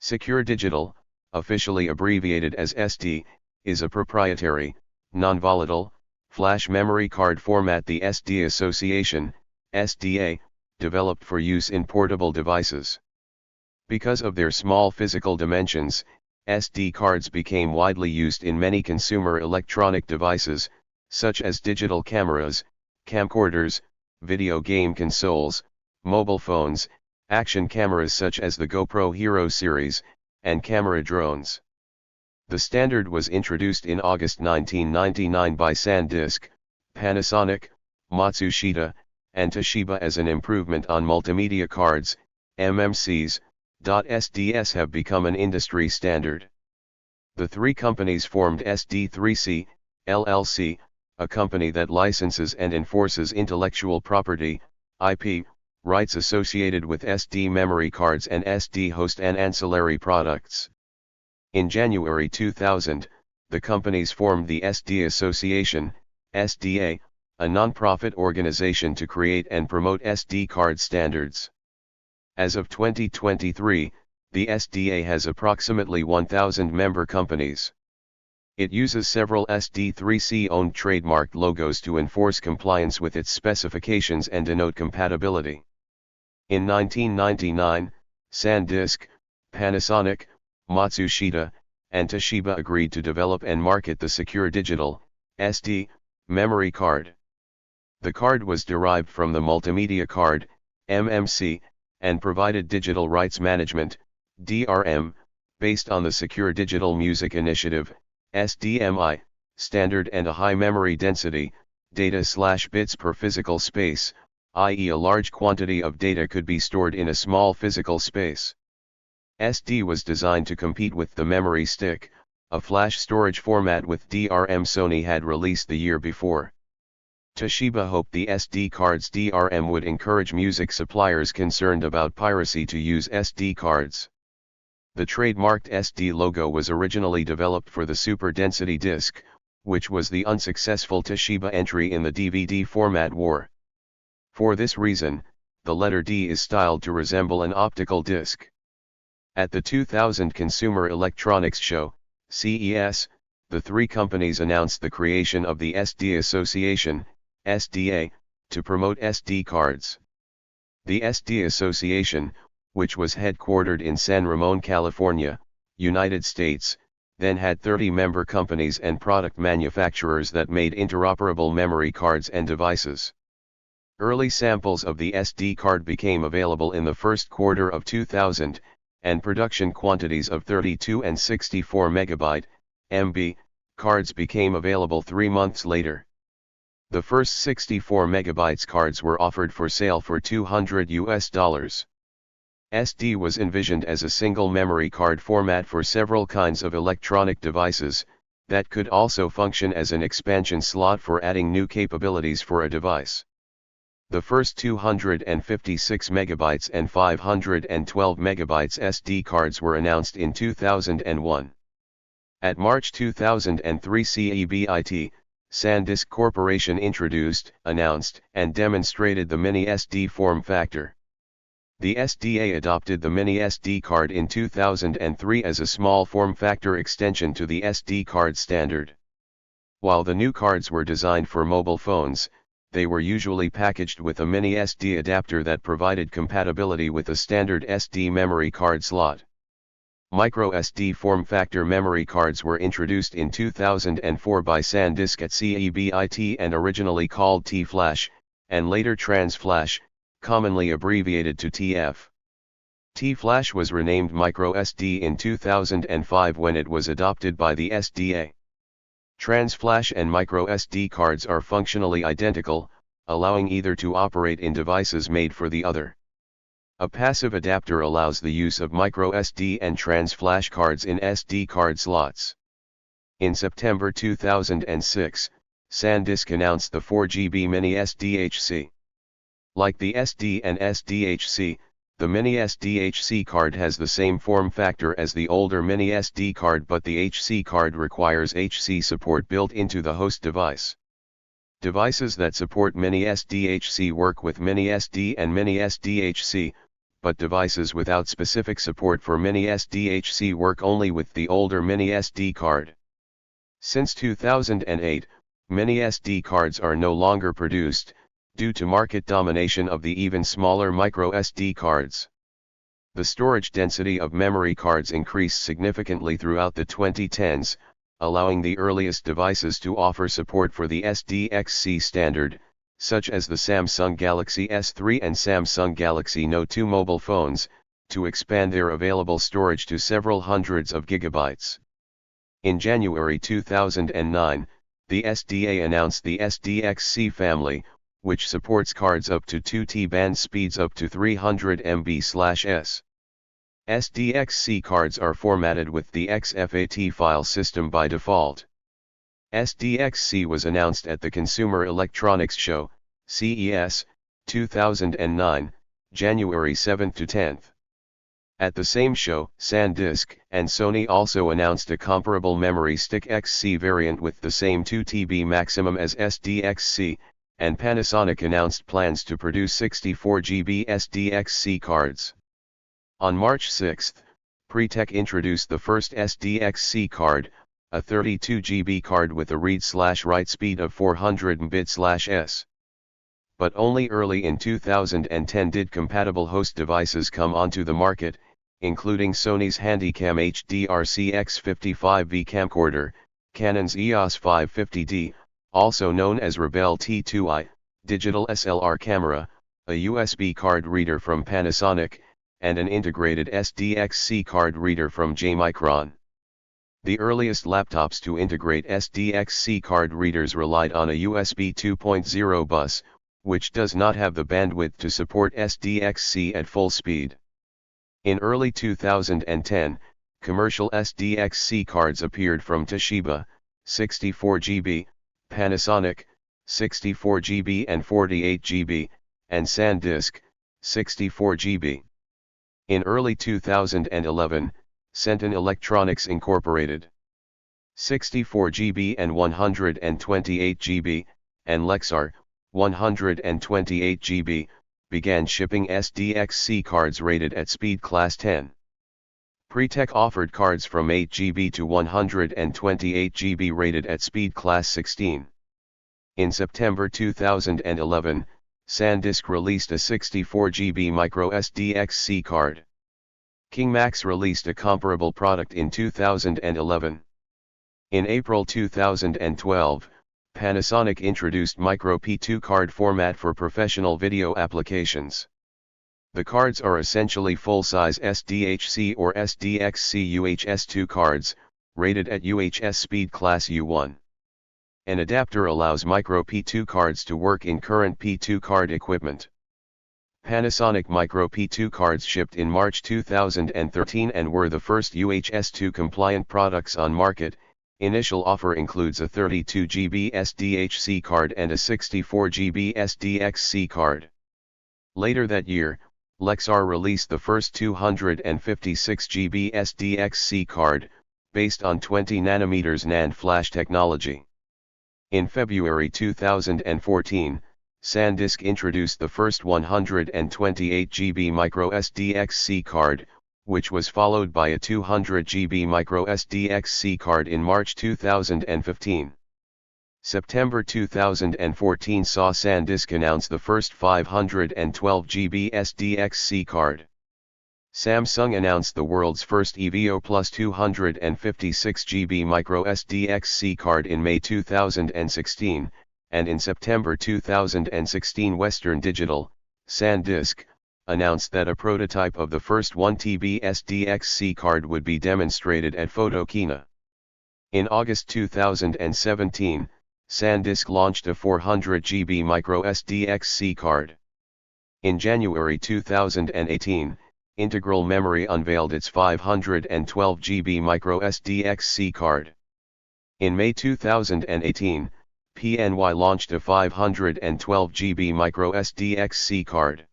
Secure Digital, officially abbreviated as SD, is a proprietary, non-volatile, flash memory card format the SD Association, SDA, developed for use in portable devices. Because of their small physical dimensions, SD cards became widely used in many consumer electronic devices, such as digital cameras, camcorders, video game consoles, mobile phones, action cameras such as the GoPro Hero series, and camera drones. The standard was introduced in August 1999 by SanDisk, Panasonic, Matsushita, and Toshiba as an improvement on multimedia cards. MMCs. SDS have become an industry standard. The three companies formed SDXC, LLC, a company that licenses and enforces intellectual property, IP, rights associated with SD memory cards and SD host and ancillary products. In January 2000, the companies formed the SD Association, SDA, a non-profit organization to create and promote SD card standards. As of 2023, the SDA has approximately 1,000 member companies. It uses several SDXC-owned trademarked logos to enforce compliance with its specifications and denote compatibility. In 1999, SanDisk, Panasonic, Matsushita, and Toshiba agreed to develop and market the Secure Digital, SD, memory card. The card was derived from the multimedia card, MMC, and provided digital rights management, DRM, based on the Secure Digital Music Initiative, SDMI, standard and a high memory density, data/bits per physical space, i.e. a large quantity of data could be stored in a small physical space. SD was designed to compete with the memory stick, a flash storage format with DRM Sony had released the year before. Toshiba hoped the SD card's DRM would encourage music suppliers concerned about piracy to use SD cards. The trademarked SD logo was originally developed for the Super Density disc, which was the unsuccessful Toshiba entry in the DVD format war. For this reason, the letter D is styled to resemble an optical disc. At the 2000 Consumer Electronics Show, CES, the three companies announced the creation of the SD Association, SDA, to promote SD cards. The SD Association, which was headquartered in San Ramon, California, United States, then had 30 member companies and product manufacturers that made interoperable memory cards and devices. Early samples of the SD card became available in the first quarter of 2000, and production quantities of 32 and 64 megabyte (MB) cards became available 3 months later. The first 64 megabytes cards were offered for sale for $200. SD was envisioned as a single memory card format for several kinds of electronic devices, that could also function as an expansion slot for adding new capabilities for a device. The first 256 megabytes and 512 megabytes SD cards were announced in 2001. At March 2003 CEBIT, SanDisk Corporation introduced, announced, and demonstrated the Mini SD form factor. The SDA adopted the Mini SD card in 2003 as a small form factor extension to the SD card standard. While the new cards were designed for mobile phones, they were usually packaged with a Mini SD adapter that provided compatibility with a standard SD memory card slot. MicroSD form factor memory cards were introduced in 2004 by SanDisk at CEBIT and originally called T-Flash, and later Trans-Flash, commonly abbreviated to TF. T-Flash was renamed microSD in 2005 when it was adopted by the SDA. Trans-Flash and microSD cards are functionally identical, allowing either to operate in devices made for the other. A passive adapter allows the use of microSD and Trans-Flash cards in SD card slots. In September 2006, SanDisk announced the 4GB Mini SDHC. Like the SD and SDHC, the Mini SDHC card has the same form factor as the older Mini SD card, but the HC card requires HC support built into the host device. Devices that support Mini SDHC work with Mini SD and Mini SDHC, but devices without specific support for mini SDHC work only with the older mini SD card. Since 2008, mini SD cards are no longer produced, due to market domination of the even smaller microSD cards. The storage density of memory cards increased significantly throughout the 2010s, allowing the earliest devices to offer support for the SDXC standard, such as the Samsung Galaxy S3 and Samsung Galaxy Note 2 mobile phones, to expand their available storage to several hundreds of gigabytes. In January 2009, the SDA announced the SDXC family, which supports cards up to 2T band speeds up to 300 MB/s. SDXC cards are formatted with the XFAT file system by default. SDXC was announced at the Consumer Electronics Show, CES, 2009, January 7 to 10. At the same show, SanDisk and Sony also announced a comparable memory stick XC variant with the same 2 TB maximum as SDXC, and Panasonic announced plans to produce 64 GB SDXC cards. On March 6, Pretech introduced the first SDXC card, a 32 GB card with a read/write speed of 400 Mbps/s. But only early in 2010 did compatible host devices come onto the market, including Sony's Handycam HDRC X55V camcorder, Canon's EOS 550D, also known as Rebel T2i, digital SLR camera, a USB card reader from Panasonic, and an integrated SDXC card reader from J-Micron. The earliest laptops to integrate SDXC card readers relied on a USB 2.0 bus, which does not have the bandwidth to support SDXC at full speed. In early 2010, commercial SDXC cards appeared from Toshiba, 64 GB, Panasonic, 64 GB and 48 GB, and SanDisk, 64 GB. In early 2011, Centon Electronics Incorporated, 64 GB and 128 GB, and Lexar, 128 GB, began shipping SDXC cards rated at speed class 10. Pretech offered cards from 8 GB to 128 GB rated at speed class 16. In September 2011, SanDisk released a 64 GB microSD card. KingMax released a comparable product in 2011. In April 2012, Panasonic introduced Micro P2 card format for professional video applications. The cards are essentially full-size SDHC or SDXC UHS-2 cards, rated at UHS speed class U1. An adapter allows Micro P2 cards to work in current P2 card equipment. Panasonic Micro P2 cards shipped in March 2013 and were the first UHS-2 compliant products on market. Initial offer includes a 32 GB SDHC card and a 64 GB SDXC card. Later that year, Lexar released the first 256 GB SDXC card, based on 20 nm NAND flash technology. In February 2014, SanDisk introduced the first 128 GB microSDXC card, which was followed by a 200 GB microSDXC card in March 2015. September 2014 saw SanDisk announce the first 512 GB SDXC card. Samsung announced the world's first EVO Plus 256 GB microSDXC card in May 2016, and in September 2016 Western Digital, SanDisk, announced that a prototype of the first 1 TB SDXC card would be demonstrated at Photokina. In August 2017, SanDisk launched a 400 GB microSDXC card. In January 2018, Integral Memory unveiled its 512 GB microSDXC card. In May 2018, PNY launched a 512 GB microSDXC card.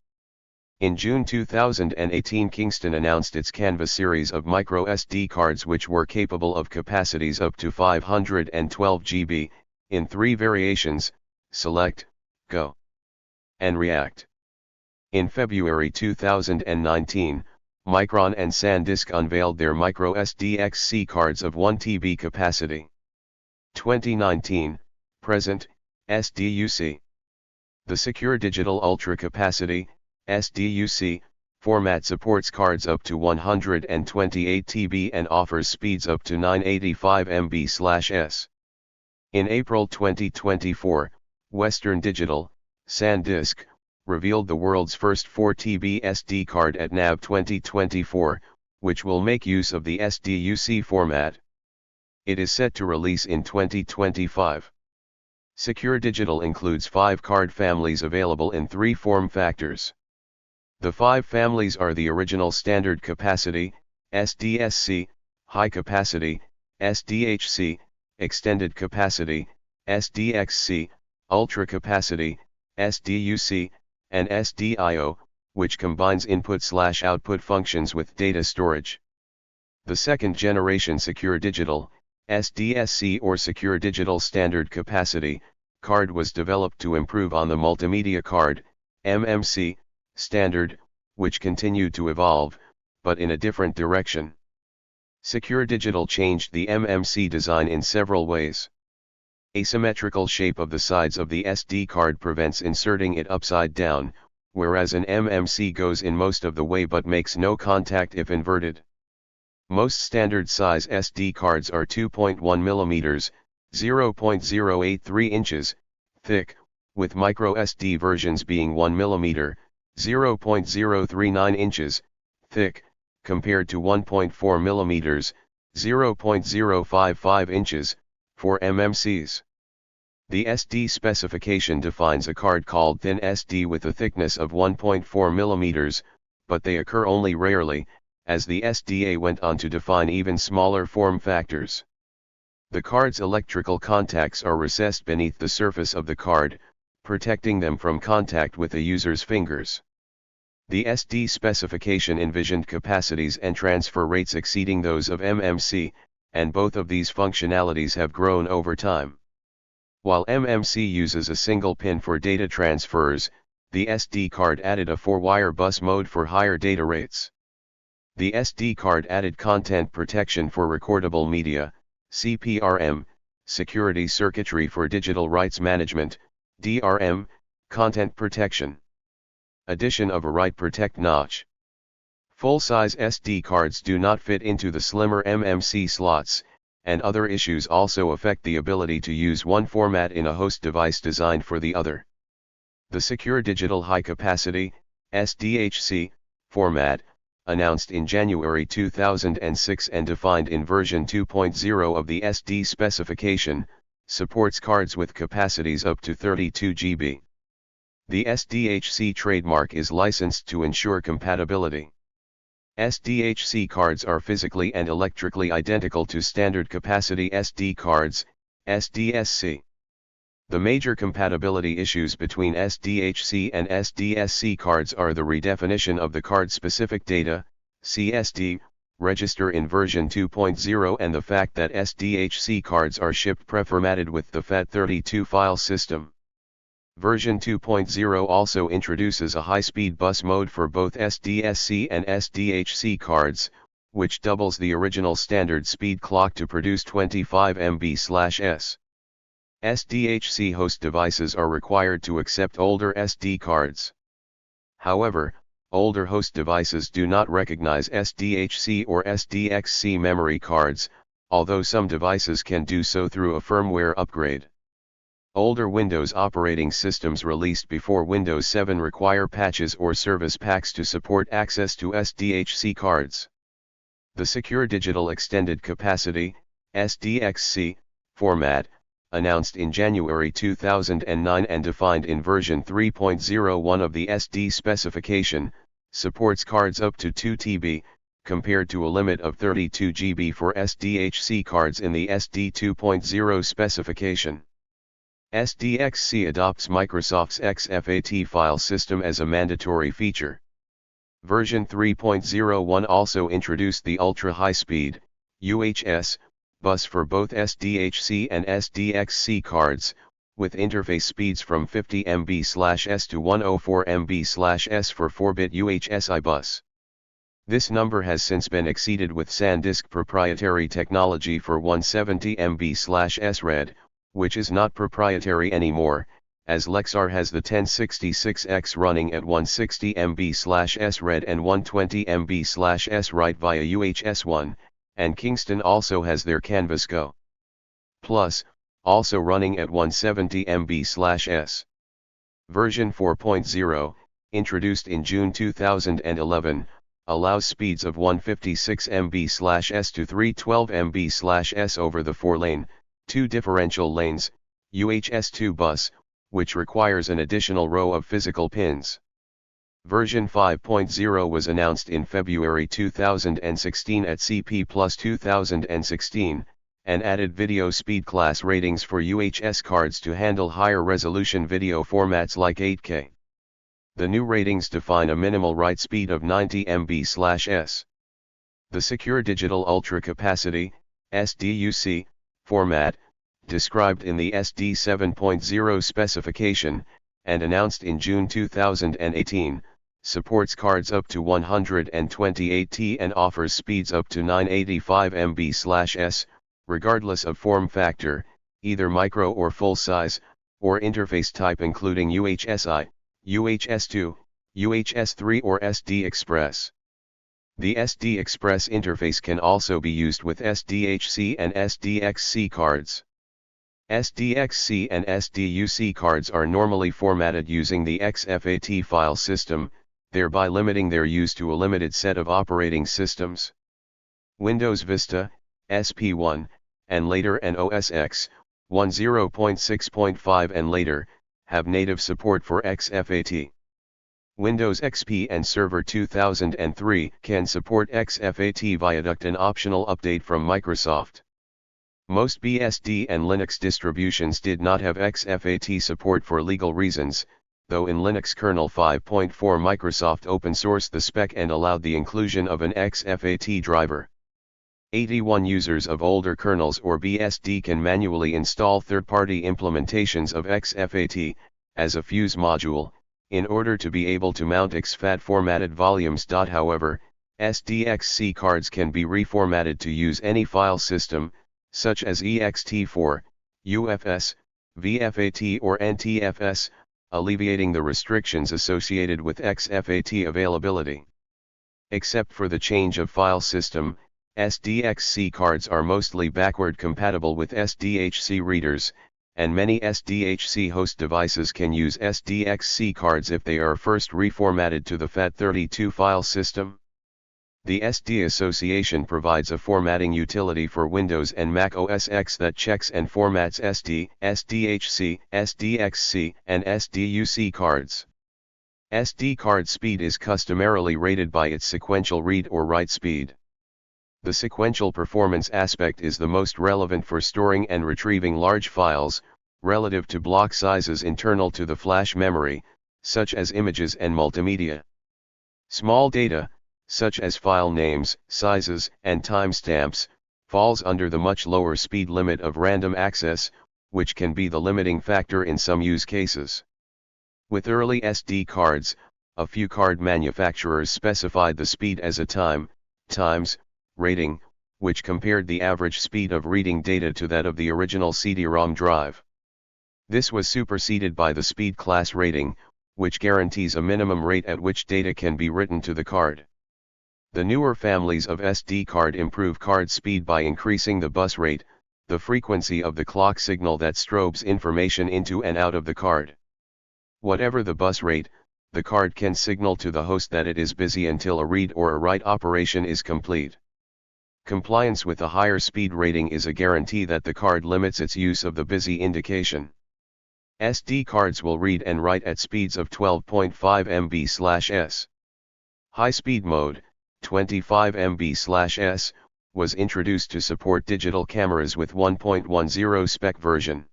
In June 2018, Kingston announced its Canva series of microSD cards, which were capable of capacities up to 512 GB, in 3 variations: Select, Go, and React. In February 2019, Micron and SanDisk unveiled their microSD cards of 1 TB capacity. 2019, present, SDUC. The Secure Digital Ultra Capacity, SDUC, format supports cards up to 128 TB and offers speeds up to 985 MB/s. In April 2024, Western Digital, SanDisk, revealed the world's first 4 TB SD card at NAB 2024, which will make use of the SDUC format. It is set to release in 2025. Secure Digital includes 5 card families available in 3 form factors. The 5 families are the original standard capacity, SDSC, high capacity, SDHC, extended capacity, SDXC, ultra capacity, SDUC, and SDIO, which combines input/output functions with data storage. The second generation Secure Digital, SDSC or Secure Digital Standard Capacity, card was developed to improve on the Multimedia Card, MMC, standard, which continued to evolve, but in a different direction. Secure Digital changed the MMC design in several ways. Asymmetrical shape of the sides of the SD card prevents inserting it upside down, whereas an MMC goes in most of the way but makes no contact if inverted. Most standard size SD cards are 2.1 mm, 0.083 inches, thick, with microSD versions being 1 mm, 0.039 inches, thick, compared to 1.4 mm, 0.055 inches, for MMCs. The SD specification defines a card called thin SD with a thickness of 1.4 mm, but they occur only rarely, as the SDA went on to define even smaller form factors. The card's electrical contacts are recessed beneath the surface of the card, protecting them from contact with the user's fingers. The SD specification envisioned capacities and transfer rates exceeding those of MMC, and both of these functionalities have grown over time. While MMC uses a single pin for data transfers, the SD card added a 4-wire bus mode for higher data rates. The SD card added content protection for recordable media, CPRM, security circuitry for digital rights management, DRM, content protection. Addition of a write protect notch. Full-size SD cards do not fit into the slimmer MMC slots, and other issues also affect the ability to use one format in a host device designed for the other. The Secure Digital High Capacity, SDHC, format, announced in January 2006 and defined in version 2.0 of the SD specification, supports cards with capacities up to 32 GB. The SDHC trademark is licensed to ensure compatibility. SDHC cards are physically and electrically identical to standard capacity SD cards, SDSC. The major compatibility issues between SDHC and SDSC cards are the redefinition of the card-specific data, CSD, register in version 2.0 and the fact that SDHC cards are shipped preformatted with the FAT32 file system. Version 2.0 also introduces a high-speed bus mode for both SDSC and SDHC cards, which doubles the original standard speed clock to produce 25 MB/s. SDHC host devices are required to accept older SD cards. However, older host devices do not recognize SDHC or SDXC memory cards, although some devices can do so through a firmware upgrade. Older Windows operating systems released before Windows 7 require patches or service packs to support access to SDHC cards. The Secure Digital Extended Capacity, SDXC, format, announced in January 2009 and defined in version 3.01 of the SD specification, supports cards up to 2 TB, compared to a limit of 32 GB for SDHC cards in the SD 2.0 specification. SDXC adopts Microsoft's XFAT file system as a mandatory feature. Version 3.01 also introduced the Ultra High Speed, UHS, bus for both SDHC and SDXC cards, with interface speeds from 50 MB/s to 104 MB/s for 4-bit UHSI bus. This number has since been exceeded with SanDisk proprietary technology for 170 MB/s read, which is not proprietary anymore, as Lexar has the 1066X running at 160 MB/s read and 120 MB/s write via UHS-1, and Kingston also has their Canvas Go Plus, also running at 170 MB/s. Version 4.0, introduced in June 2011, allows speeds of 156 MB/s to 312 MB/s over the 4-lane, 2 differential lanes, UHS-2 bus, which requires an additional row of physical pins. Version 5.0 was announced in February 2016 at CP Plus 2016, and added video speed class ratings for UHS cards to handle higher resolution video formats like 8K. The new ratings define a minimal write speed of 90 MB/s. The Secure Digital Ultra Capacity, SDUC, format, described in the SD 7.0 specification, and announced in June 2018, supports cards up to 128T and offers speeds up to 985 MB/s, regardless of form factor, either micro or full size, or interface type including UHSI, UHS-2, UHS-3 or SD Express. The SD Express interface can also be used with SDHC and SDXC cards. SDXC and SDUC cards are normally formatted using the XFAT file system, thereby limiting their use to a limited set of operating systems. Windows Vista, SP1, and later and OS X, 10.6.5 and later, have native support for XFAT. Windows XP and Server 2003 can support XFAT Viaduct, an optional update from Microsoft. Most BSD and Linux distributions did not have XFAT support for legal reasons, though in Linux kernel 5.4 Microsoft open-sourced the spec and allowed the inclusion of an XFAT driver. 81 users of older kernels or BSD can manually install third-party implementations of XFAT, as a fuse module, in order to be able to mount exFAT formatted volumes. However, SDXC cards can be reformatted to use any file system, such as ext4, UFS, VFAT or NTFS, alleviating the restrictions associated with XFAT availability. Except for the change of file system, SDXC cards are mostly backward compatible with SDHC readers, and many SDHC host devices can use SDXC cards if they are first reformatted to the FAT32 file system. The SD Association provides a formatting utility for Windows and Mac OS X that checks and formats SD, SDHC, SDXC, and SDUC cards. SD card speed is customarily rated by its sequential read or write speed. The sequential performance aspect is the most relevant for storing and retrieving large files, relative to block sizes internal to the flash memory, such as images and multimedia. Small data, such as file names, sizes, and timestamps, falls under the much lower speed limit of random access, which can be the limiting factor in some use cases. With early SD cards, a few card manufacturers specified the speed as a times rating, which compared the average speed of reading data to that of the original CD-ROM drive. This was superseded by the speed class rating, which guarantees a minimum rate at which data can be written to the card. The newer families of SD card improve card speed by increasing the bus rate, the frequency of the clock signal that strobes information into and out of the card. Whatever the bus rate, the card can signal to the host that it is busy until a read or a write operation is complete. Compliance with a higher speed rating is a guarantee that the card limits its use of the busy indication. SD cards will read and write at speeds of 12.5 MB/s. High-speed mode, 25 MB/s, was introduced to support digital cameras with 1.10 spec version.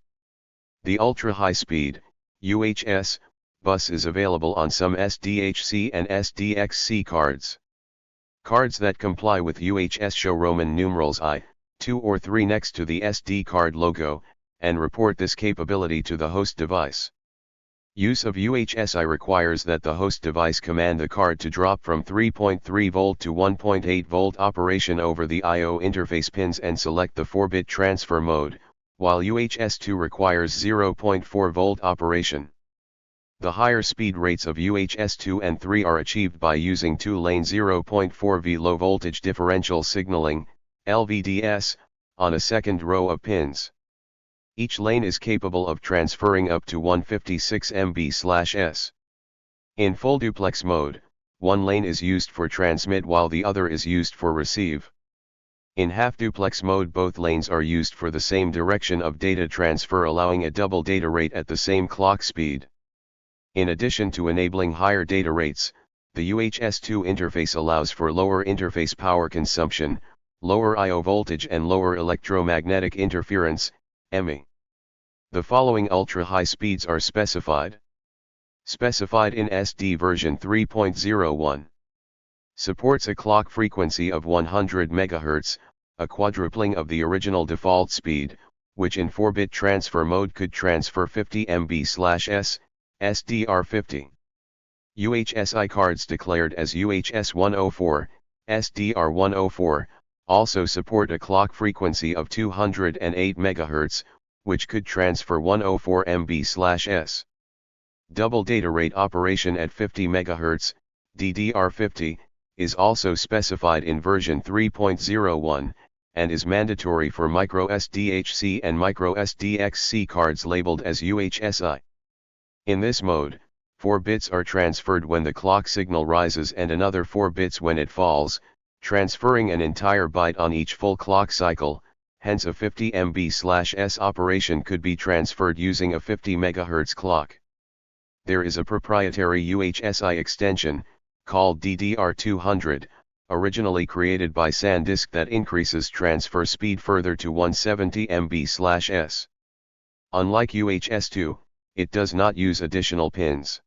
The ultra-high-speed, UHS, bus is available on some SDHC and SDXC cards. Cards that comply with UHS show Roman numerals I, 2 or 3 next to the SD card logo, and report this capability to the host device. Use of UHSI requires that the host device command the card to drop from 3.3 volt to 1.8 volt operation over the I/O interface pins and select the 4-bit transfer mode, while UHS2 requires 0.4 volt operation. The higher speed rates of UHS2 and 3 are achieved by using two-lane 0.4 V low voltage differential signaling, LVDS, on a second row of pins. Each lane is capable of transferring up to 156 MB/s. In full duplex mode, one lane is used for transmit while the other is used for receive. In half duplex mode, both lanes are used for the same direction of data transfer, allowing a double data rate at the same clock speed. In addition to enabling higher data rates, the UHS2 interface allows for lower interface power consumption, lower I/O voltage and lower electromagnetic interference, EMI. The following ultra-high speeds are specified. Specified in SD version 3.01. Supports a clock frequency of 100 MHz, a quadrupling of the original default speed, which in 4-bit transfer mode could transfer 50 MB/s, SDR50. UHSI cards declared as UHS104, SDR104, also support a clock frequency of 208 MHz, which could transfer 104 MB/s. Double data rate operation at 50 MHz, DDR50, is also specified in version 3.01, and is mandatory for microSDHC and microSDXC cards labeled as UHSI. In this mode, 4 bits are transferred when the clock signal rises and another 4 bits when it falls, transferring an entire byte on each full clock cycle. Hence a 50 MB/s operation could be transferred using a 50 MHz clock. There is a proprietary UHSI extension, called DDR200, originally created by SanDisk, that increases transfer speed further to 170 MB/s. Unlike UHS2, it does not use additional pins.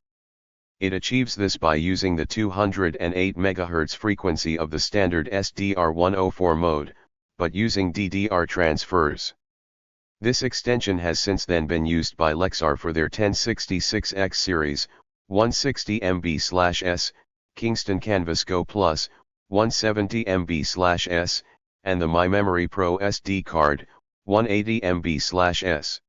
It achieves this by using the 208 MHz frequency of the standard SDR104 mode, but using DDR transfers. This extension has since then been used by Lexar for their 1066X series, 160 MB/s, Kingston Canvas Go Plus, 170 MB/s, and the MyMemory Pro SD card, 180 MB/s.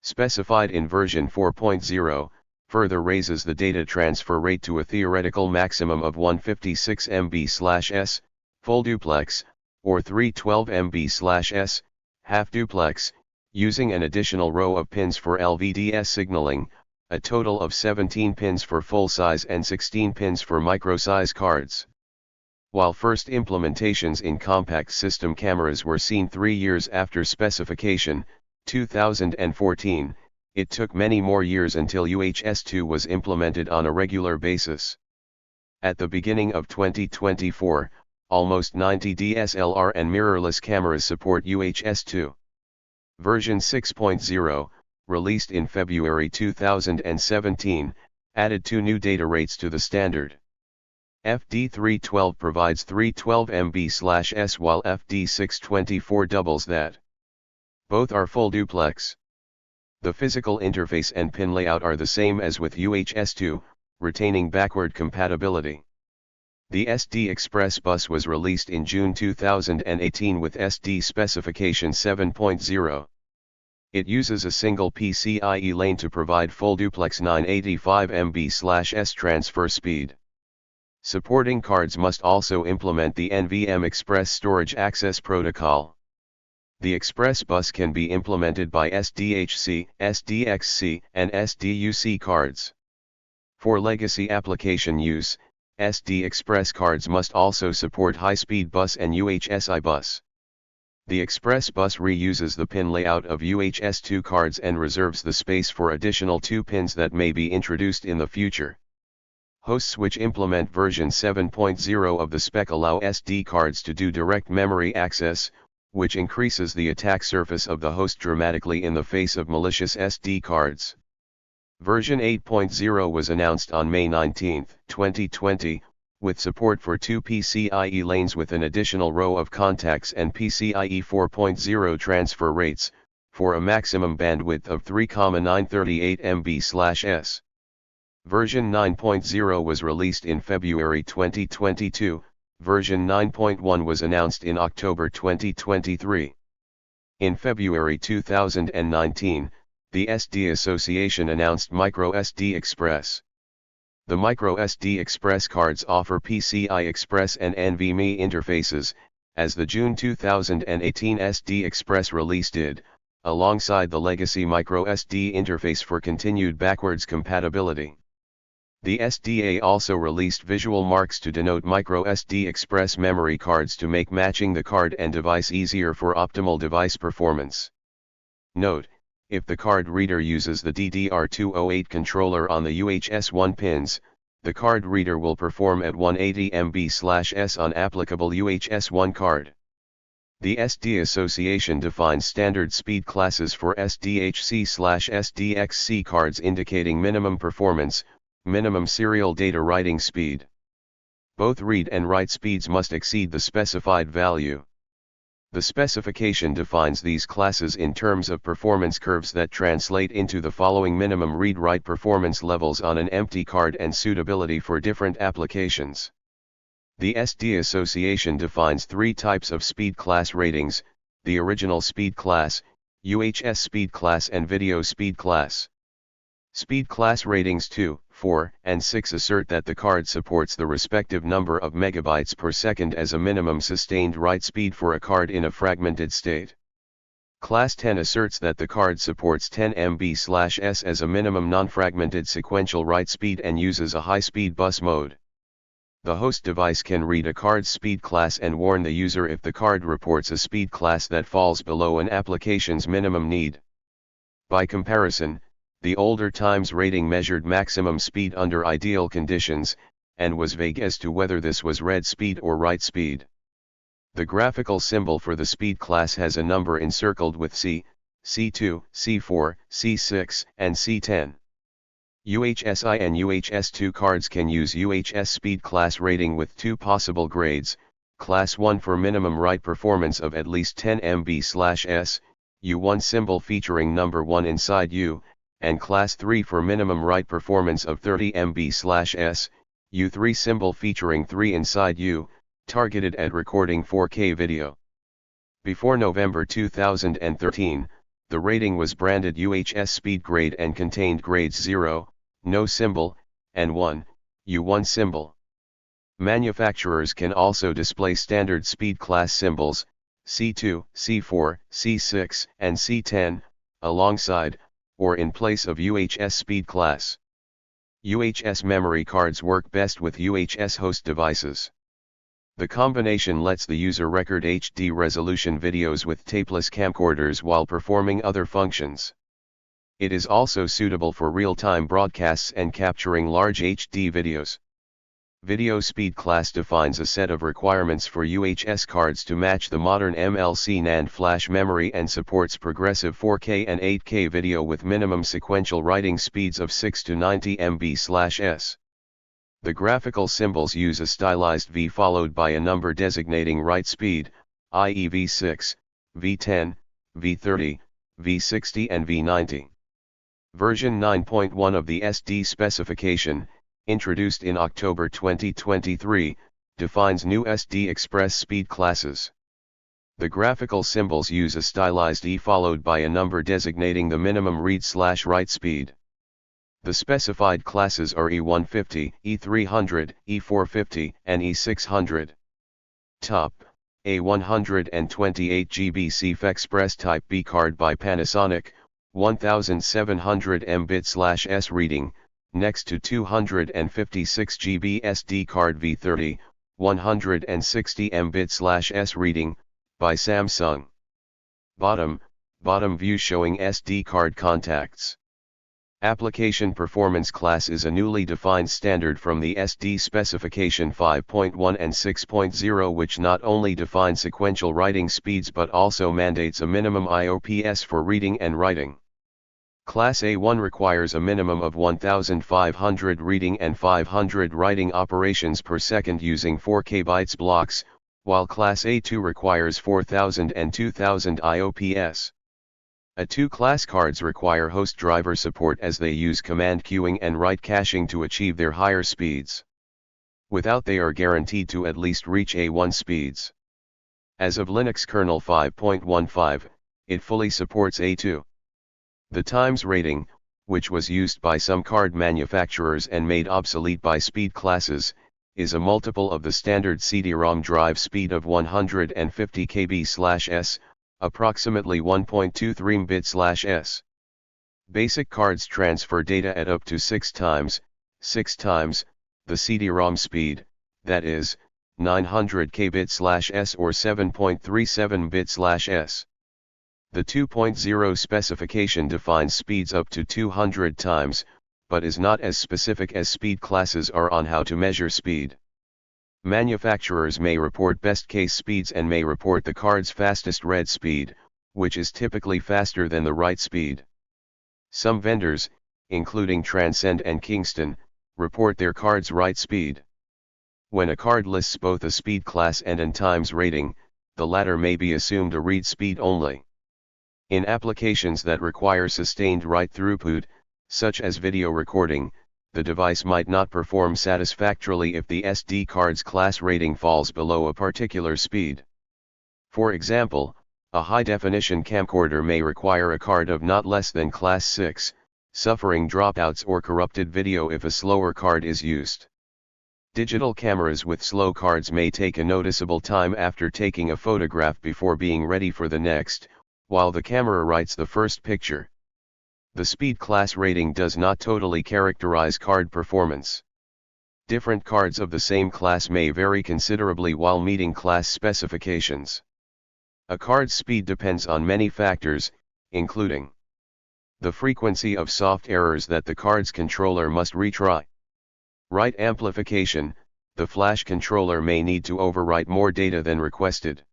Specified in version 4.0, further raises the data transfer rate to a theoretical maximum of 156 MB/s, full duplex, or 312 MB/s, half duplex, using an additional row of pins for LVDS signaling, a total of 17 pins for full-size and 16 pins for micro-size cards. While first implementations in compact system cameras were seen 3 years after specification, 2014, it took many more years until UHS2 was implemented on a regular basis. At the beginning of 2024, almost 90 DSLR and mirrorless cameras support UHS2. Version 6.0, released in February 2017, added 2 new data rates to the standard. FD312 provides 312 MB/s while FD624 doubles that. Both are full duplex. The physical interface and pin layout are the same as with UHS2, retaining backward compatibility. The SD Express bus was released in June 2018 with SD specification 7.0. It uses a single PCIe lane to provide full duplex 985 MB/s transfer speed. Supporting cards must also implement the NVMe Express Storage Access Protocol. The Express bus can be implemented by SDHC, SDXC, and SDUC cards. For legacy application use, SD Express cards must also support high-speed bus and UHSI bus. The Express bus reuses the pin layout of UHS2 cards and reserves the space for additional 2 pins that may be introduced in the future. Hosts which implement version 7.0 of the spec allow SD cards to do direct memory access, which increases the attack surface of the host dramatically in the face of malicious SD cards. Version 8.0 was announced on May 19, 2020, with support for 2 PCIe lanes with an additional row of contacts and PCIe 4.0 transfer rates, for a maximum bandwidth of 3,938 MB/s. Version 9.0 was released in February 2022, version 9.1 was announced in October 2023. In February 2019, the SD Association announced microSD Express. The microSD Express cards offer PCI Express and NVMe interfaces, as the June 2018 SD Express release did, alongside the legacy microSD interface for continued backwards compatibility. The SDA also released visual marks to denote microSD Express memory cards to make matching the card and device easier for optimal device performance. Note, if the card reader uses the DDR208 controller on the UHS-1 pins, the card reader will perform at 180 MB/s on applicable UHS-1 card. The SD Association defines standard speed classes for SDHC/SDXC cards indicating minimum performance, minimum serial data writing speed. Both read and write speeds must exceed the specified value. The specification defines these classes in terms of performance curves that translate into the following minimum read-write performance levels on an empty card and suitability for different applications. The SD Association defines three types of speed class ratings: the original speed class, UHS speed class and video speed class. Speed class ratings 2, 4, and 6 assert that the card supports the respective number of megabytes per second as a minimum sustained write speed for a card in a fragmented state. Class 10 asserts that the card supports 10 MB/s as a minimum non-fragmented sequential write speed and uses a high-speed bus mode. The host device can read a card's speed class and warn the user if the card reports a speed class that falls below an application's minimum need. By comparison, the older Times rating measured maximum speed under ideal conditions, and was vague as to whether this was read speed or write speed. The graphical symbol for the speed class has a number encircled with C, C2, C4, C6, and C10. UHSI and UHS2 cards can use UHS speed class rating with two possible grades: Class 1 for minimum write performance of at least 10 MB/s, U1 symbol featuring number 1 inside U, and Class 3 for minimum write performance of 30 MB/s, U3 symbol featuring 3 inside U, targeted at recording 4K video. Before November 2013, the rating was branded UHS speed grade and contained grades 0, no symbol, and 1, U1 symbol. Manufacturers can also display standard speed class symbols, C2, C4, C6, and C10, alongside, or in place of UHS speed class. UHS memory cards work best with UHS host devices. The combination lets the user record HD resolution videos with tapeless camcorders while performing other functions. It is also suitable for real-time broadcasts and capturing large HD videos. Video speed class defines a set of requirements for UHS cards to match the modern MLC NAND flash memory and supports progressive 4K and 8K video with minimum sequential writing speeds of 6 to 90 MB/s. The graphical symbols use a stylized V followed by a number designating write speed, i.e. V6, V10, V30, V60 and V90. Version 9.1 of the SD specification, introduced in October 2023, defines new SD Express speed classes. The graphical symbols use a stylized E followed by a number designating the minimum read/write speed. The specified classes are E150, E300, E450, and E600. Top, a 128 GB CF Express Type B card by Panasonic, 1700 Mbit/s reading, next to 256 GB SD card V30, 160 Mbit/s reading, by Samsung. Bottom view showing SD card contacts. Application Performance Class is a newly defined standard from the SD specification 5.1 and 6.0 which not only defines sequential writing speeds but also mandates a minimum IOPS for reading and writing. Class A1 requires a minimum of 1500 reading and 500 writing operations per second using 4K bytes blocks, while Class A2 requires 4000 and 2000 IOPS. A2 class cards require host driver support as they use command queuing and write caching to achieve their higher speeds. Without, they are guaranteed to at least reach A1 speeds. As of Linux kernel 5.15, it fully supports A2. The times rating, which was used by some card manufacturers and made obsolete by speed classes, is a multiple of the standard CD-ROM drive speed of 150 kb/s, approximately 1.23 Mbit/s. Basic cards transfer data at up to 6 times the CD-ROM speed, that is, 900 kbit/s or 7.37 bit/s. The 2.0 specification defines speeds up to 200 times, but is not as specific as speed classes are on how to measure speed. Manufacturers may report best case speeds and may report the card's fastest read speed, which is typically faster than the write speed. Some vendors, including Transcend and Kingston, report their card's write speed. When a card lists both a speed class and an times rating, the latter may be assumed a read speed only. In applications that require sustained write throughput, such as video recording, the device might not perform satisfactorily if the SD card's class rating falls below a particular speed. For example, a high-definition camcorder may require a card of not less than class 6, suffering dropouts or corrupted video if a slower card is used. Digital cameras with slow cards may take a noticeable time after taking a photograph before being ready for the next, while the camera writes the first picture. The speed class rating does not totally characterize card performance. Different cards of the same class may vary considerably while meeting class specifications. A card's speed depends on many factors, including the frequency of soft errors that the card's controller must retry. Write amplification, the flash controller may need to overwrite more data than requested.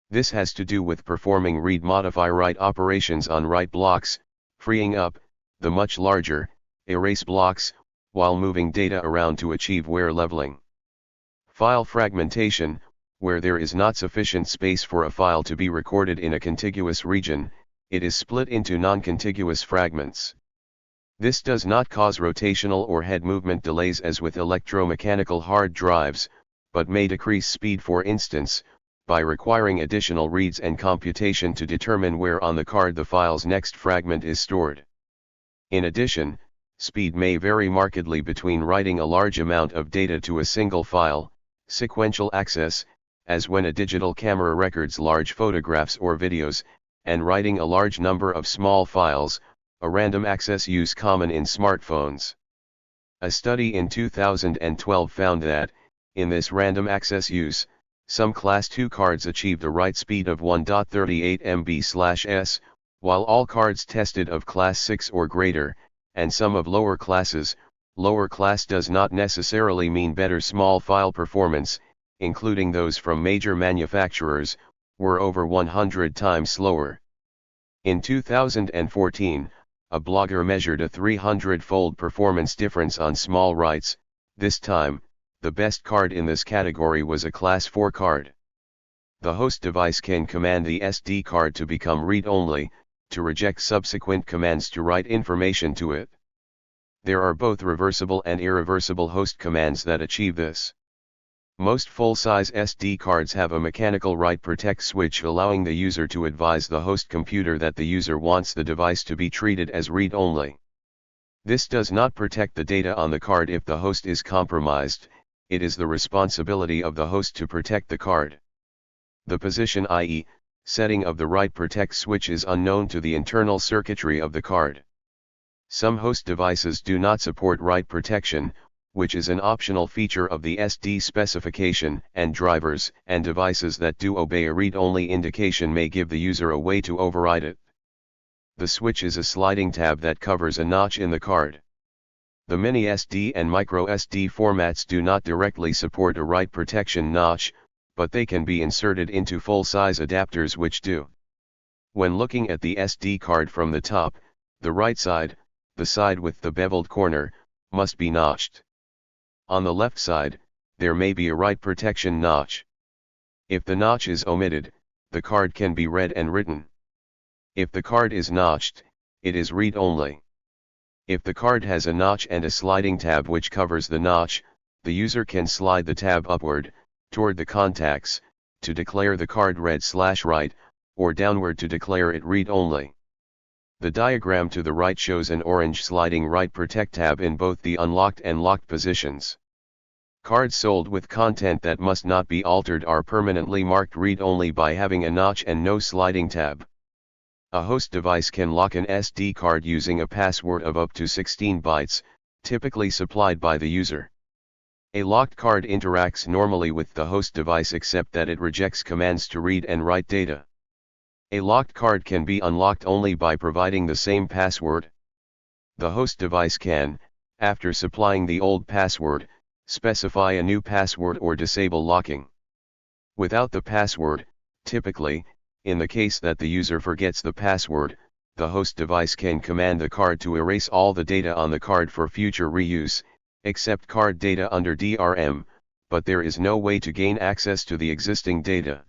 This has to do with performing read-modify-write operations on write blocks, freeing up the much larger erase blocks, while moving data around to achieve wear leveling. File fragmentation, where there is not sufficient space for a file to be recorded in a contiguous region, it is split into non-contiguous fragments. This does not cause rotational or head movement delays as with electromechanical hard drives, but may decrease speed, for instance, by requiring additional reads and computation to determine where on the card the file's next fragment is stored. In addition, speed may vary markedly between writing a large amount of data to a single file, sequential access, as when a digital camera records large photographs or videos, and writing a large number of small files, a random access use common in smartphones. A study in 2012 found that, in this random access use, some Class 2 cards achieved a write speed of 1.38 MB/s, while all cards tested of Class 6 or greater, and some of lower classes. Lower class does not necessarily mean better small file performance, including those from major manufacturers, were over 100 times slower. In 2014, a blogger measured a 300-fold performance difference on small writes. This time, the best card in this category was a Class 4 card. The host device can command the SD card to become read-only, to reject subsequent commands to write information to it. There are both reversible and irreversible host commands that achieve this. Most full-size SD cards have a mechanical write protect switch allowing the user to advise the host computer that the user wants the device to be treated as read-only. This does not protect the data on the card if the host is compromised. It is the responsibility of the host to protect the card. The position, i.e., setting of the write protect switch is unknown to the internal circuitry of the card. Some host devices do not support write protection, which is an optional feature of the SD specification, and drivers and devices that do obey a read-only indication may give the user a way to override it. The switch is a sliding tab that covers a notch in the card. The mini SD and micro SD formats do not directly support a write protection notch, but they can be inserted into full-size adapters which do. When looking at the SD card from the top, the right side, the side with the beveled corner, must be notched. On the left side, there may be a write protection notch. If the notch is omitted, the card can be read and written. If the card is notched, it is read-only. If the card has a notch and a sliding tab which covers the notch, the user can slide the tab upward, toward the contacts, to declare the card read/write, or downward to declare it read-only. The diagram to the right shows an orange sliding write protect tab in both the unlocked and locked positions. Cards sold with content that must not be altered are permanently marked read-only by having a notch and no sliding tab. A host device can lock an SD card using a password of up to 16 bytes, typically supplied by the user. A locked card interacts normally with the host device except that it rejects commands to read and write data. A locked card can be unlocked only by providing the same password. The host device can, after supplying the old password, specify a new password or disable locking. Without the password, typically, in the case that the user forgets the password, the host device can command the card to erase all the data on the card for future reuse, except card data under DRM, but there is no way to gain access to the existing data.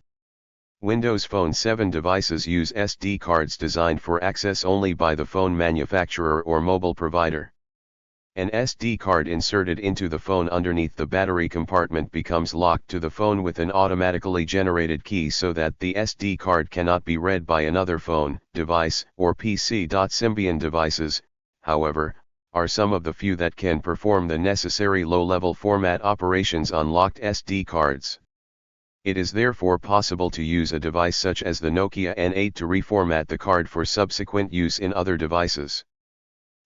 Windows Phone 7 devices use SD cards designed for access only by the phone manufacturer or mobile provider. An SD card inserted into the phone underneath the battery compartment becomes locked to the phone with an automatically generated key so that the SD card cannot be read by another phone, device, or PC. Symbian devices, however, are some of the few that can perform the necessary low-level format operations on locked SD cards. It is therefore possible to use a device such as the Nokia N8 to reformat the card for subsequent use in other devices.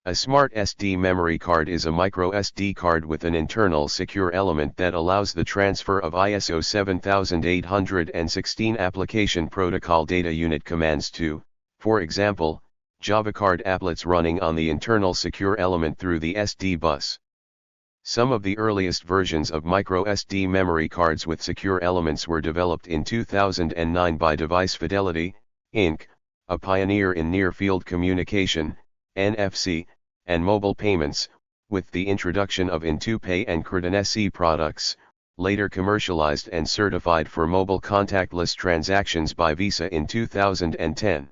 A smart SD memory card is a microSD card with an internal secure element that allows the transfer of ISO 7816 application protocol data unit commands to, for example, Java card applets running on the internal secure element through the SD bus. Some of the earliest versions of microSD memory cards with secure elements were developed in 2009 by Device Fidelity, Inc., a pioneer in near-field communication, NFC, and mobile payments, with the introduction of IntoPay and CreditSC products, later commercialized and certified for mobile contactless transactions by Visa in 2010.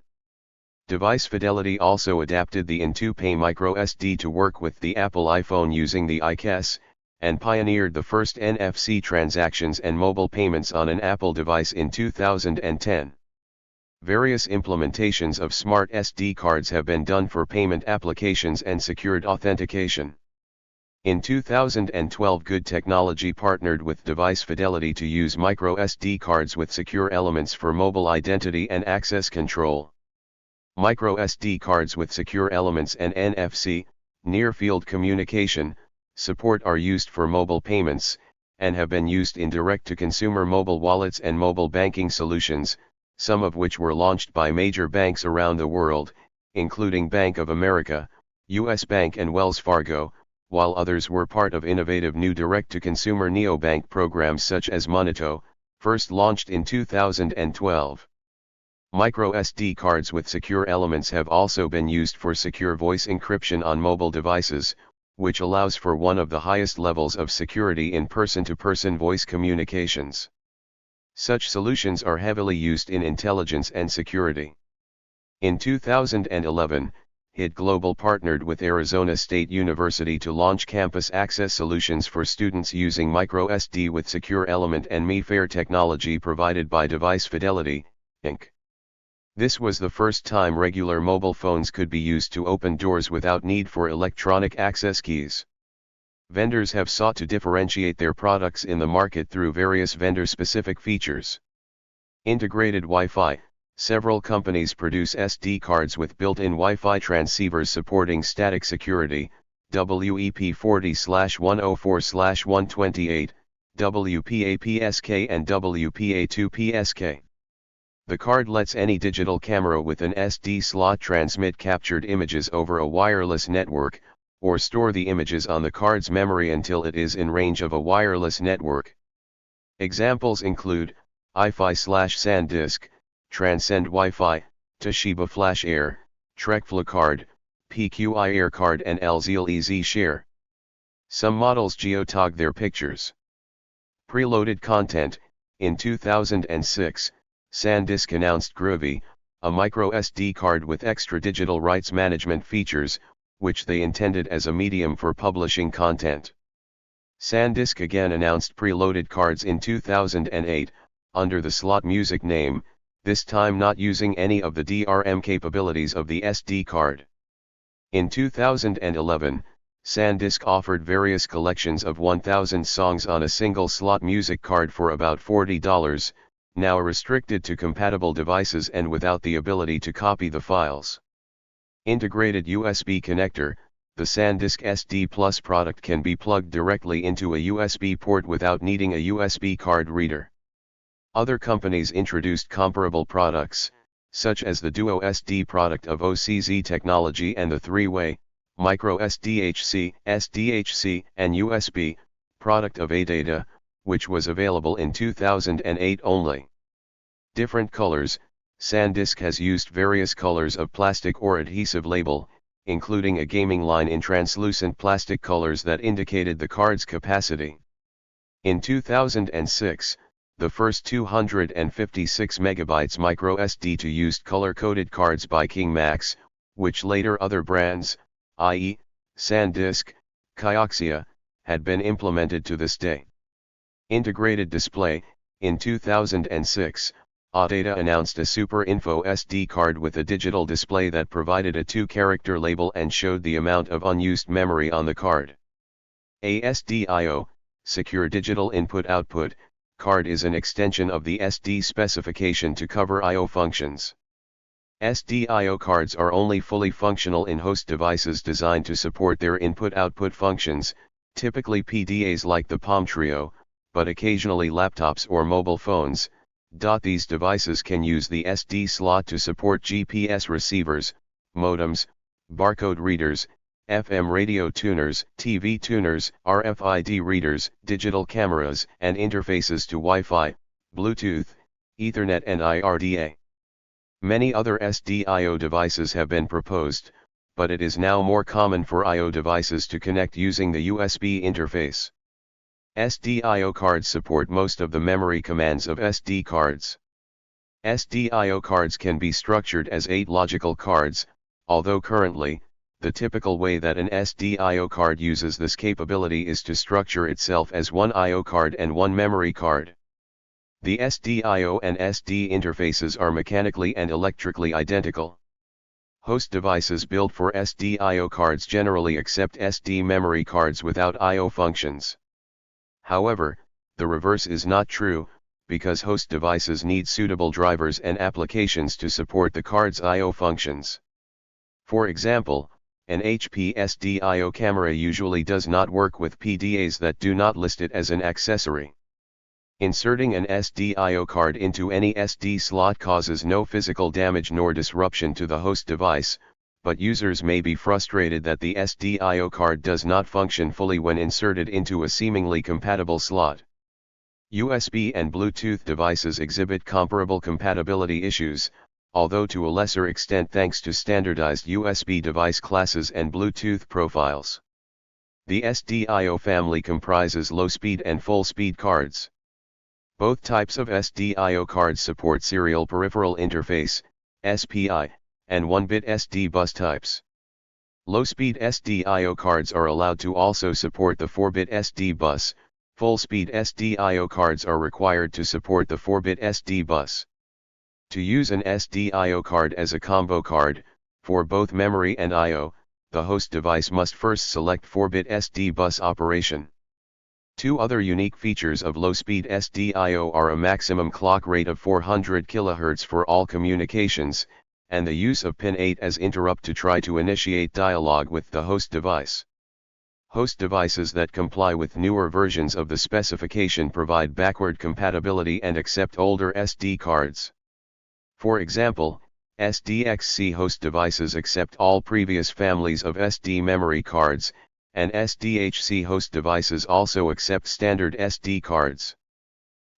Device Fidelity also adapted the IntoPay microSD to work with the Apple iPhone using the iCase, and pioneered the first NFC transactions and mobile payments on an Apple device in 2010. Various implementations of smart SD cards have been done for payment applications and secured authentication. In 2012, Good Technology partnered with Device Fidelity to use microSD cards with secure elements for mobile identity and access control. MicroSD cards with secure elements and NFC, near-field communication, support are used for mobile payments, and have been used in direct-to-consumer mobile wallets and mobile banking solutions, some of which were launched by major banks around the world, including Bank of America, US Bank and Wells Fargo, while others were part of innovative new direct-to-consumer neobank programs such as Monito, first launched in 2012. MicroSD cards with secure elements have also been used for secure voice encryption on mobile devices, which allows for one of the highest levels of security in person-to-person voice communications. Such solutions are heavily used in intelligence and security. In 2011, HID Global partnered with Arizona State University to launch campus access solutions for students using microSD with secure element and MiFair technology provided by Device Fidelity, Inc. This was the first time regular mobile phones could be used to open doors without need for electronic access keys. Vendors have sought to differentiate their products in the market through various vendor-specific features. Integrated Wi-Fi. Several companies produce SD cards with built-in Wi-Fi transceivers supporting static security, WEP40/104/128, WPA-PSK and WPA2-PSK. The card lets any digital camera with an SD slot transmit captured images over a wireless network, or store the images on the card's memory until it is in range of a wireless network. Examples include, iFi/SanDisk, Transcend Wi-Fi, Toshiba Flash Air, TrekFlow Card, PQI Air Card and LZL Easy Share. Some models geotag their pictures. Preloaded content. In 2006, SanDisk announced Groovy, a microSD card with extra digital rights management features, which they intended as a medium for publishing content. SanDisk again announced preloaded cards in 2008, under the slot music name, this time not using any of the DRM capabilities of the SD card. In 2011, SanDisk offered various collections of 1,000 songs on a single slot music card for about $40, now restricted to compatible devices and without the ability to copy the files. Integrated USB connector. The SanDisk SD Plus product can be plugged directly into a USB port without needing a USB card reader. Other companies introduced comparable products, such as the Duo SD product of OCZ Technology and the three-way, microSDHC, SDHC, and USB product of ADATA, which was available in 2008 only. Different colors. SanDisk has used various colors of plastic or adhesive label, including a gaming line in translucent plastic colors that indicated the card's capacity. In 2006, the first 256 MB microSD to used color-coded cards by King Max, which later other brands, i.e., SanDisk, Kioxia, had been implemented to this day. Integrated display. In 2006, ADATA announced a Super Info SD card with a digital display that provided a 2-character label and showed the amount of unused memory on the card. A SDIO, Secure Digital Input-Output, card is an extension of the SD specification to cover I/O functions. SDIO cards are only fully functional in host devices designed to support their input-output functions, typically PDAs like the Palm Trio, but occasionally laptops or mobile phones. These devices can use the SD slot to support GPS receivers, modems, barcode readers, FM radio tuners, TV tuners, RFID readers, digital cameras, and interfaces to Wi-Fi, Bluetooth, Ethernet and IRDA. Many other SDIO devices have been proposed, but it is now more common for I/O devices to connect using the USB interface. SDIO cards support most of the memory commands of SD cards. SDIO cards can be structured as 8 logical cards, although currently, the typical way that an SDIO card uses this capability is to structure itself as one I/O card and one memory card. The SDIO and SD interfaces are mechanically and electrically identical. Host devices built for SDIO cards generally accept SD memory cards without I/O functions. However, the reverse is not true, because host devices need suitable drivers and applications to support the card's I/O functions. For example, an HP SDIO camera usually does not work with PDAs that do not list it as an accessory. Inserting an SDIO card into any SD slot causes no physical damage nor disruption to the host device, but users may be frustrated that the SDIO card does not function fully when inserted into a seemingly compatible slot. USB and Bluetooth devices exhibit comparable compatibility issues, although to a lesser extent thanks to standardized USB device classes and Bluetooth profiles. The SDIO family comprises low-speed and full-speed cards. Both types of SDIO cards support Serial Peripheral Interface, SPI, and 1-bit SD bus types. Low-speed SDIO cards are allowed to also support the 4-bit SD bus. Full-speed SDIO cards are required to support the 4-bit SD bus. To use an SDIO card as a combo card, for both memory and I/O, the host device must first select 4-bit SD bus operation. Two other unique features of low-speed SDIO are a maximum clock rate of 400 kHz for all communications, and the use of pin 8 as interrupt to try to initiate dialogue with the host device. Host devices that comply with newer versions of the specification provide backward compatibility and accept older SD cards. For example, SDXC host devices accept all previous families of SD memory cards, and SDHC host devices also accept standard SD cards.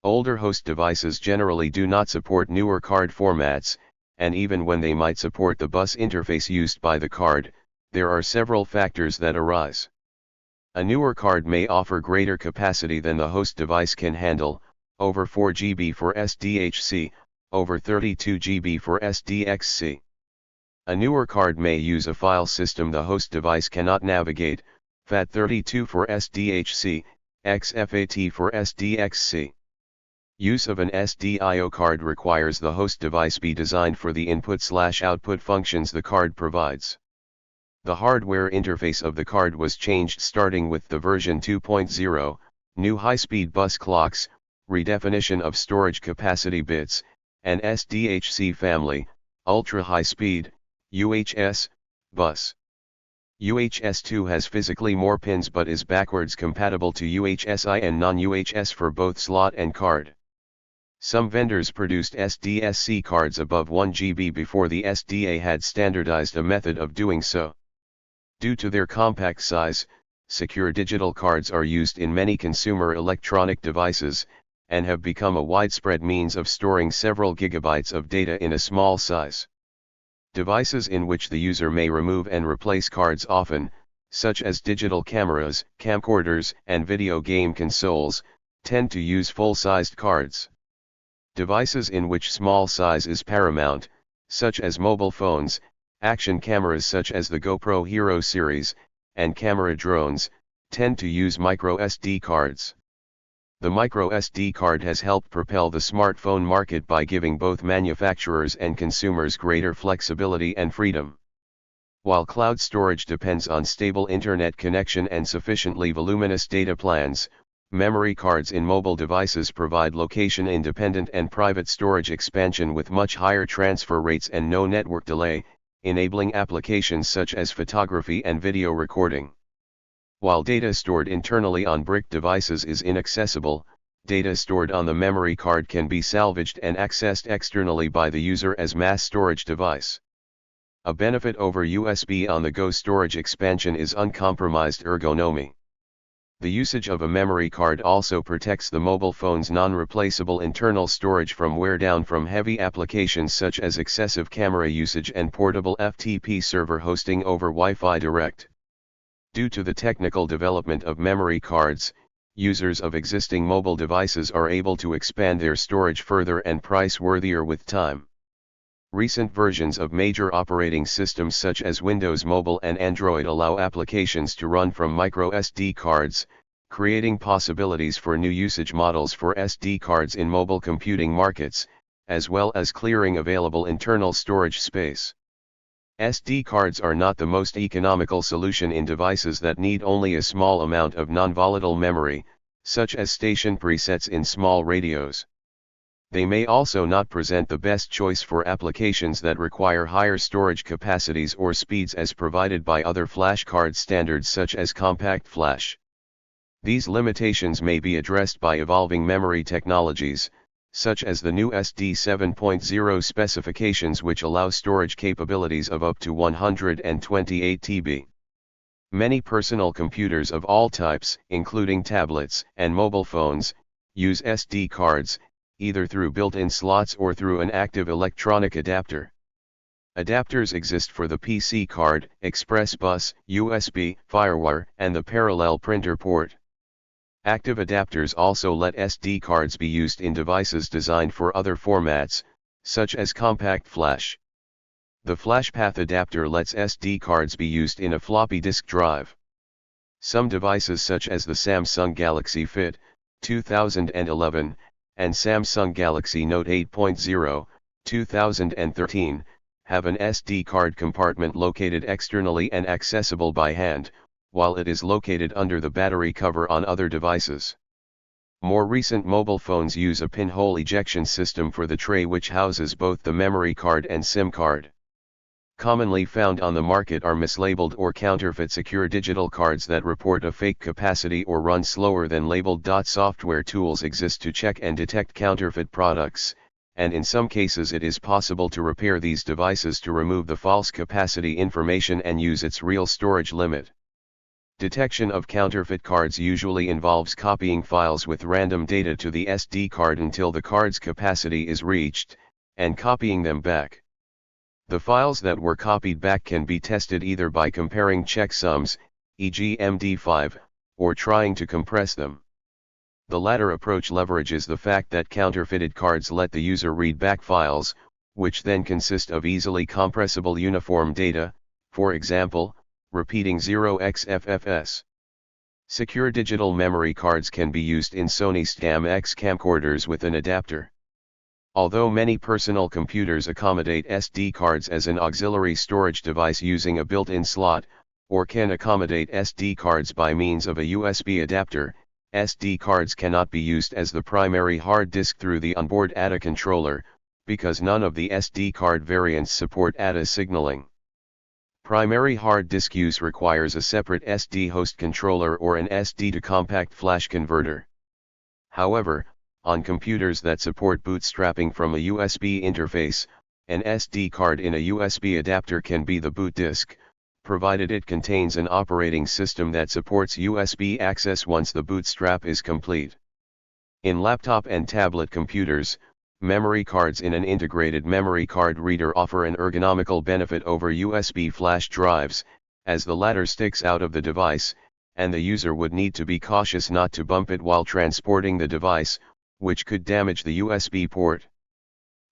Older host devices generally do not support newer card formats, and even when they might support the bus interface used by the card, there are several factors that arise. A newer card may offer greater capacity than the host device can handle, over 4 GB for SDHC, over 32 GB for SDXC. A newer card may use a file system the host device cannot navigate, FAT32 for SDHC, XFAT for SDXC. Use of an SDIO card requires the host device be designed for the input/output functions the card provides. The hardware interface of the card was changed starting with the version 2.0, new high-speed bus clocks, redefinition of storage capacity bits, and SDHC family, ultra-high-speed, UHS, bus. UHS-2 has physically more pins but is backwards compatible to UHSI and non-UHS for both slot and card. Some vendors produced SDSC cards above 1 GB before the SDA had standardized a method of doing so. Due to their compact size, secure digital cards are used in many consumer electronic devices, and have become a widespread means of storing several gigabytes of data in a small size. Devices in which the user may remove and replace cards often, such as digital cameras, camcorders, and video game consoles, tend to use full-sized cards. Devices in which small size is paramount, such as mobile phones, action cameras such as the GoPro Hero series, and camera drones, tend to use microSD cards. The microSD card has helped propel the smartphone market by giving both manufacturers and consumers greater flexibility and freedom. While cloud storage depends on stable internet connection and sufficiently voluminous data plans, memory cards in mobile devices provide location-independent and private storage expansion with much higher transfer rates and no network delay, enabling applications such as photography and video recording. While data stored internally on brick devices is inaccessible, data stored on the memory card can be salvaged and accessed externally by the user as mass storage device. A benefit over USB on-the-go storage expansion is uncompromised ergonomy. The usage of a memory card also protects the mobile phone's non-replaceable internal storage from wear down from heavy applications such as excessive camera usage and portable FTP server hosting over Wi-Fi Direct. Due to the technical development of memory cards, users of existing mobile devices are able to expand their storage further and price-worthier with time. Recent versions of major operating systems such as Windows Mobile and Android allow applications to run from microSD cards, creating possibilities for new usage models for SD cards in mobile computing markets, as well as clearing available internal storage space. SD cards are not the most economical solution in devices that need only a small amount of non-volatile memory, such as station presets in small radios. They may also not present the best choice for applications that require higher storage capacities or speeds as provided by other flash card standards such as compact flash. These limitations may be addressed by evolving memory technologies, such as the new SD 7.0 specifications which allow storage capabilities of up to 128 TB. Many personal computers of all types, including tablets and mobile phones, use SD cards, either through built-in slots or through an active electronic adapter. Adapters exist for the PC card, Express bus, USB, FireWire, and the parallel printer port. Active adapters also let SD cards be used in devices designed for other formats, such as compact flash. The FlashPath adapter lets SD cards be used in a floppy disk drive. Some devices such as the Samsung Galaxy Fit 2011 and Samsung Galaxy Note 8.0, 2013, have an SD card compartment located externally and accessible by hand, while it is located under the battery cover on other devices. More recent mobile phones use a pinhole ejection system for the tray which houses both the memory card and SIM card. Commonly found on the market are mislabeled or counterfeit secure digital cards that report a fake capacity or run slower than labeled. Software tools exist to check and detect counterfeit products, and in some cases it is possible to repair these devices to remove the false capacity information and use its real storage limit. Detection of counterfeit cards usually involves copying files with random data to the SD card until the card's capacity is reached, and copying them back. The files that were copied back can be tested either by comparing checksums, e.g. MD5, or trying to compress them. The latter approach leverages the fact that counterfeited cards let the user read back files, which then consist of easily compressible uniform data, for example, repeating 0xFFS. Secure digital memory cards can be used in Sony STAM-X camcorders with an adapter. Although many personal computers accommodate SD cards as an auxiliary storage device using a built-in slot, or can accommodate SD cards by means of a USB adapter, SD cards cannot be used as the primary hard disk through the onboard ATA controller, because none of the SD card variants support ATA signaling. Primary hard disk use requires a separate SD host controller or an SD to compact flash converter. However, on computers that support bootstrapping from a USB interface, an SD card in a USB adapter can be the boot disk, provided it contains an operating system that supports USB access once the bootstrap is complete. In laptop and tablet computers, memory cards in an integrated memory card reader offer an ergonomical benefit over USB flash drives, as the latter sticks out of the device, and the user would need to be cautious not to bump it while transporting the device, which could damage the USB port.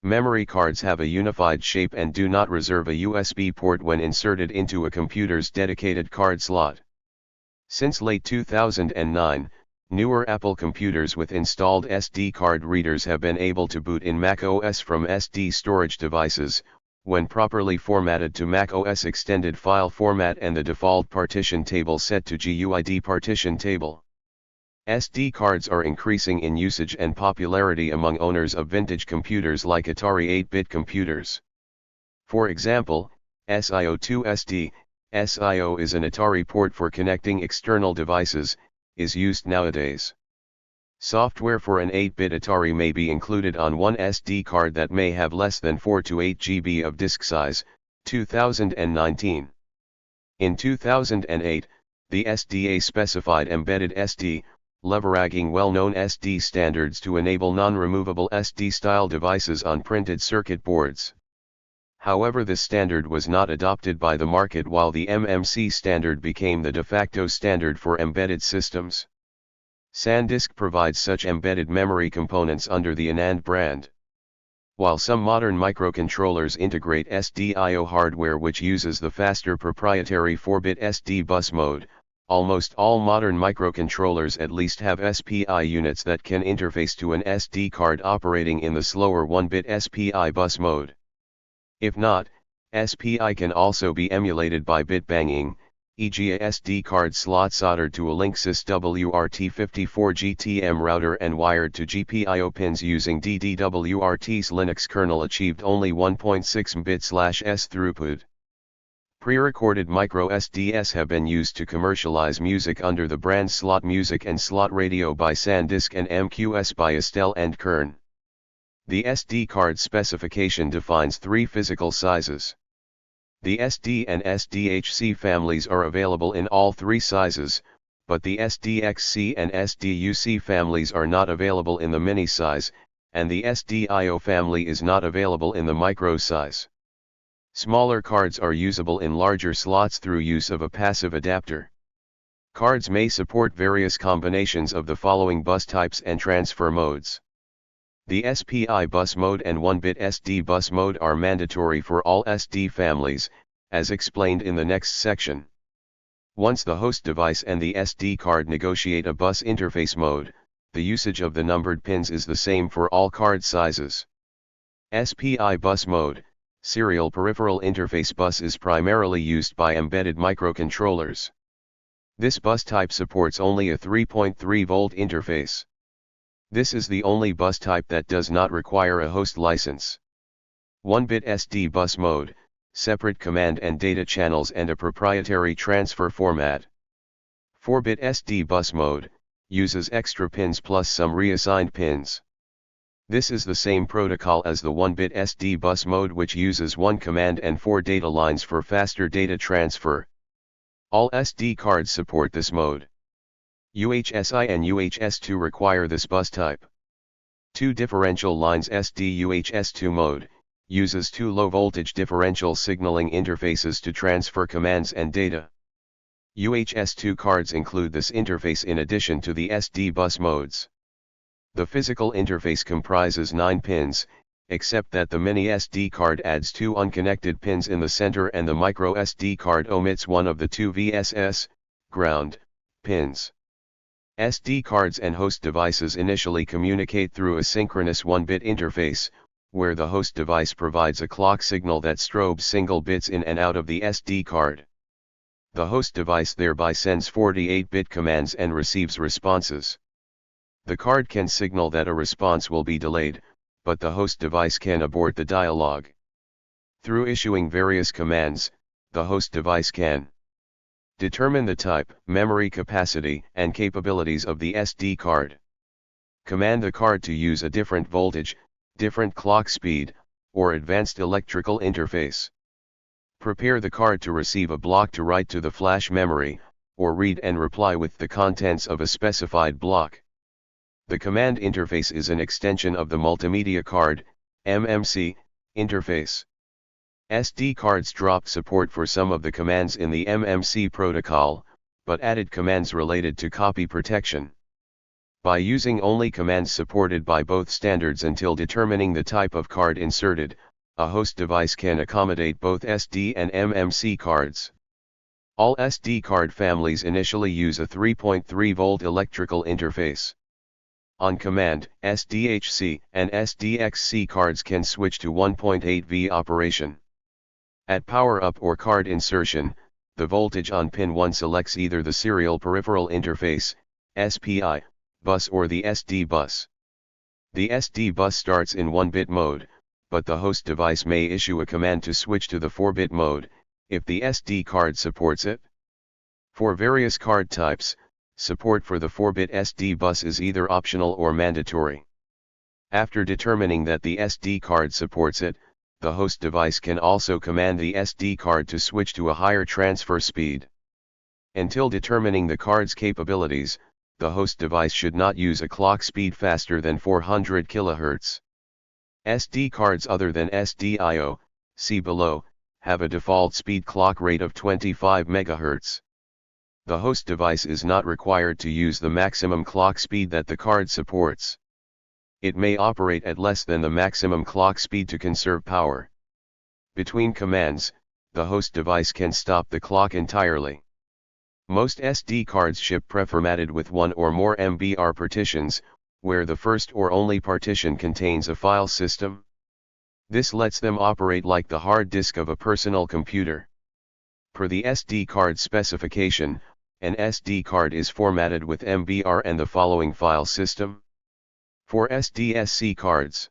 Memory cards have a unified shape and do not reserve a USB port when inserted into a computer's dedicated card slot. Since late 2009, newer Apple computers with installed SD card readers have been able to boot in macOS from SD storage devices, when properly formatted to macOS extended file format and the default partition table set to GUID partition table. SD cards are increasing in usage and popularity among owners of vintage computers like Atari 8-bit computers. For example, SIO2SD, SIO is an Atari port for connecting external devices, is used nowadays. Software for an 8-bit Atari may be included on one SD card that may have less than 4 to 8 GB of disk size, 2019. In 2008, the SDA specified embedded SD, leveraging well-known SD standards to enable non-removable SD-style devices on printed circuit boards. However, this standard was not adopted by the market while the MMC standard became the de facto standard for embedded systems. SanDisk provides such embedded memory components under the Anand brand. While some modern microcontrollers integrate SDIO hardware which uses the faster proprietary 4-bit SD bus mode, almost all modern microcontrollers at least have SPI units that can interface to an SD card operating in the slower 1-bit SPI bus mode. If not, SPI can also be emulated by bit banging, e.g. a SD card slot soldered to a Linksys WRT54 GTM router and wired to GPIO pins using DDWRT's Linux kernel achieved only 1.6 Mbit/s throughput. Pre-recorded microSDs have been used to commercialize music under the brands Slot Music and Slot Radio by SanDisk and MQS by Estelle and Kern. The SD card specification defines 3 physical sizes. The SD and SDHC families are available in all 3 sizes, but the SDXC and SDUC families are not available in the mini size, and the SDIO family is not available in the micro size. Smaller cards are usable in larger slots through use of a passive adapter. Cards may support various combinations of the following bus types and transfer modes. The SPI bus mode and 1-bit SD bus mode are mandatory for all SD families, as explained in the next section. Once the host device and the SD card negotiate a bus interface mode, the usage of the numbered pins is the same for all card sizes. SPI bus mode, Serial Peripheral Interface Bus, is primarily used by embedded microcontrollers. This bus type supports only a 3.3-volt interface. This is the only bus type that does not require a host license. 1-bit SD bus mode, separate command and data channels and a proprietary transfer format. 4-bit SD bus mode, uses extra pins plus some reassigned pins. This is the same protocol as the 1-bit SD bus mode, which uses 1 command and 4 data lines for faster data transfer. All SD cards support this mode. UHSI and UHS2 require this bus type. 2 differential lines SD UHS2 mode, uses 2 low-voltage differential signaling interfaces to transfer commands and data. UHS2 cards include this interface in addition to the SD bus modes. The physical interface comprises 9 pins, except that the mini SD card adds 2 unconnected pins in the center and the micro SD card omits one of the 2 VSS, ground, pins. SD cards and host devices initially communicate through a synchronous 1-bit interface, where the host device provides a clock signal that strobes single bits in and out of the SD card. The host device thereby sends 48-bit commands and receives responses. The card can signal that a response will be delayed, but the host device can abort the dialog. Through issuing various commands, the host device can determine the type, memory capacity, and capabilities of the SD card. Command the card to use a different voltage, different clock speed, or advanced electrical interface. Prepare the card to receive a block to write to the flash memory, or read and reply with the contents of a specified block. The command interface is an extension of the multimedia card, MMC, interface. SD cards dropped support for some of the commands in the MMC protocol, but added commands related to copy protection. By using only commands supported by both standards until determining the type of card inserted, a host device can accommodate both SD and MMC cards. All SD card families initially use a 3.3-volt electrical interface. On command, SDHC and SDXC cards can switch to 1.8V operation. At power up or card insertion, the voltage on pin 1 selects either the serial peripheral interface, SPI, bus or the SD bus. The SD bus starts in 1-bit mode, but the host device may issue a command to switch to the 4-bit mode, if the SD card supports it. For various card types, support for the 4-bit SD bus is either optional or mandatory. After determining that the SD card supports it, the host device can also command the SD card to switch to a higher transfer speed. Until determining the card's capabilities, the host device should not use a clock speed faster than 400 kHz. SD cards other than SDIO, see below, have a default speed clock rate of 25 MHz. The host device is not required to use the maximum clock speed that the card supports. It may operate at less than the maximum clock speed to conserve power. Between commands, the host device can stop the clock entirely. Most SD cards ship preformatted with 1 or more MBR partitions, where the first or only partition contains a file system. This lets them operate like the hard disk of a personal computer. Per the SD card specification, an SD card is formatted with MBR and the following file system. For SDSC cards,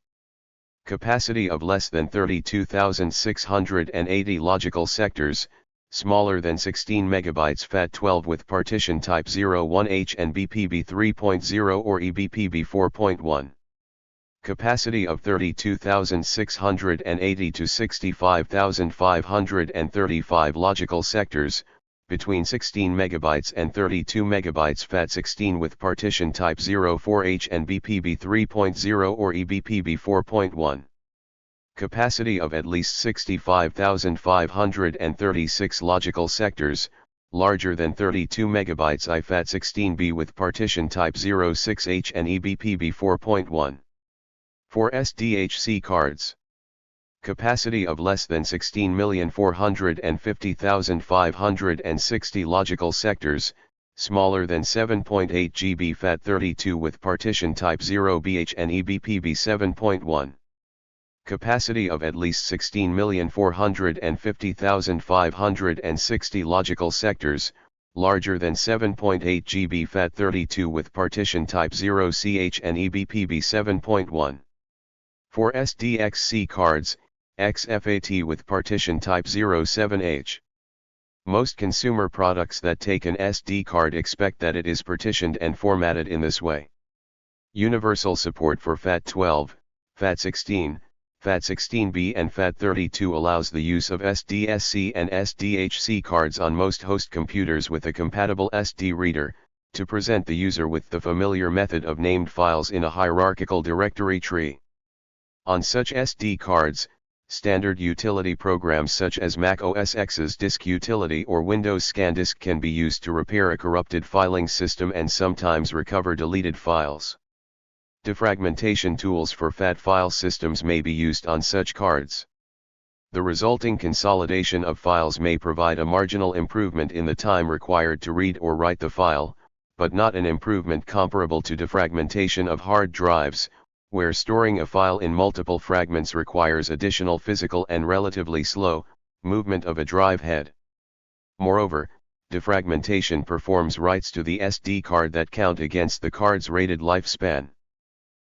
capacity of less than 32,680 logical sectors, smaller than 16 MB FAT12 with partition type 01H and BPB 3.0 or eBPB 4.1. Capacity of 32,680 to 65,535 logical sectors, between 16 MB and 32 MB FAT16 with partition type 04H and BPB 3.0 or eBPB 4.1. Capacity of at least 65,536 logical sectors, larger than 32 MB IFAT16B with partition type 06H and eBPB 4.1. For SDHC cards, capacity of less than 16,450,560 logical sectors, smaller than 7.8 GB FAT32 with partition type 0BH and eBPB 7.1. Capacity of at least 16,450,560 logical sectors, larger than 7.8 GB FAT32 with partition type 0CH and eBPB 7.1. For SDXC cards, XFAT with partition type 07H. Most consumer products that take an SD card expect that it is partitioned and formatted in this way. Universal support for FAT12, FAT16, FAT16B and FAT32 allows the use of SDSC and SDHC cards on most host computers with a compatible SD reader, to present the user with the familiar method of named files in a hierarchical directory tree. On such SD cards, standard utility programs such as Mac OS X's Disk Utility or Windows ScanDisk can be used to repair a corrupted filing system and sometimes recover deleted files. Defragmentation tools for FAT file systems may be used on such cards. The resulting consolidation of files may provide a marginal improvement in the time required to read or write the file, but not an improvement comparable to defragmentation of hard drives, where storing a file in multiple fragments requires additional physical and relatively slow movement of a drive head. Moreover, defragmentation performs writes to the SD card that count against the card's rated lifespan.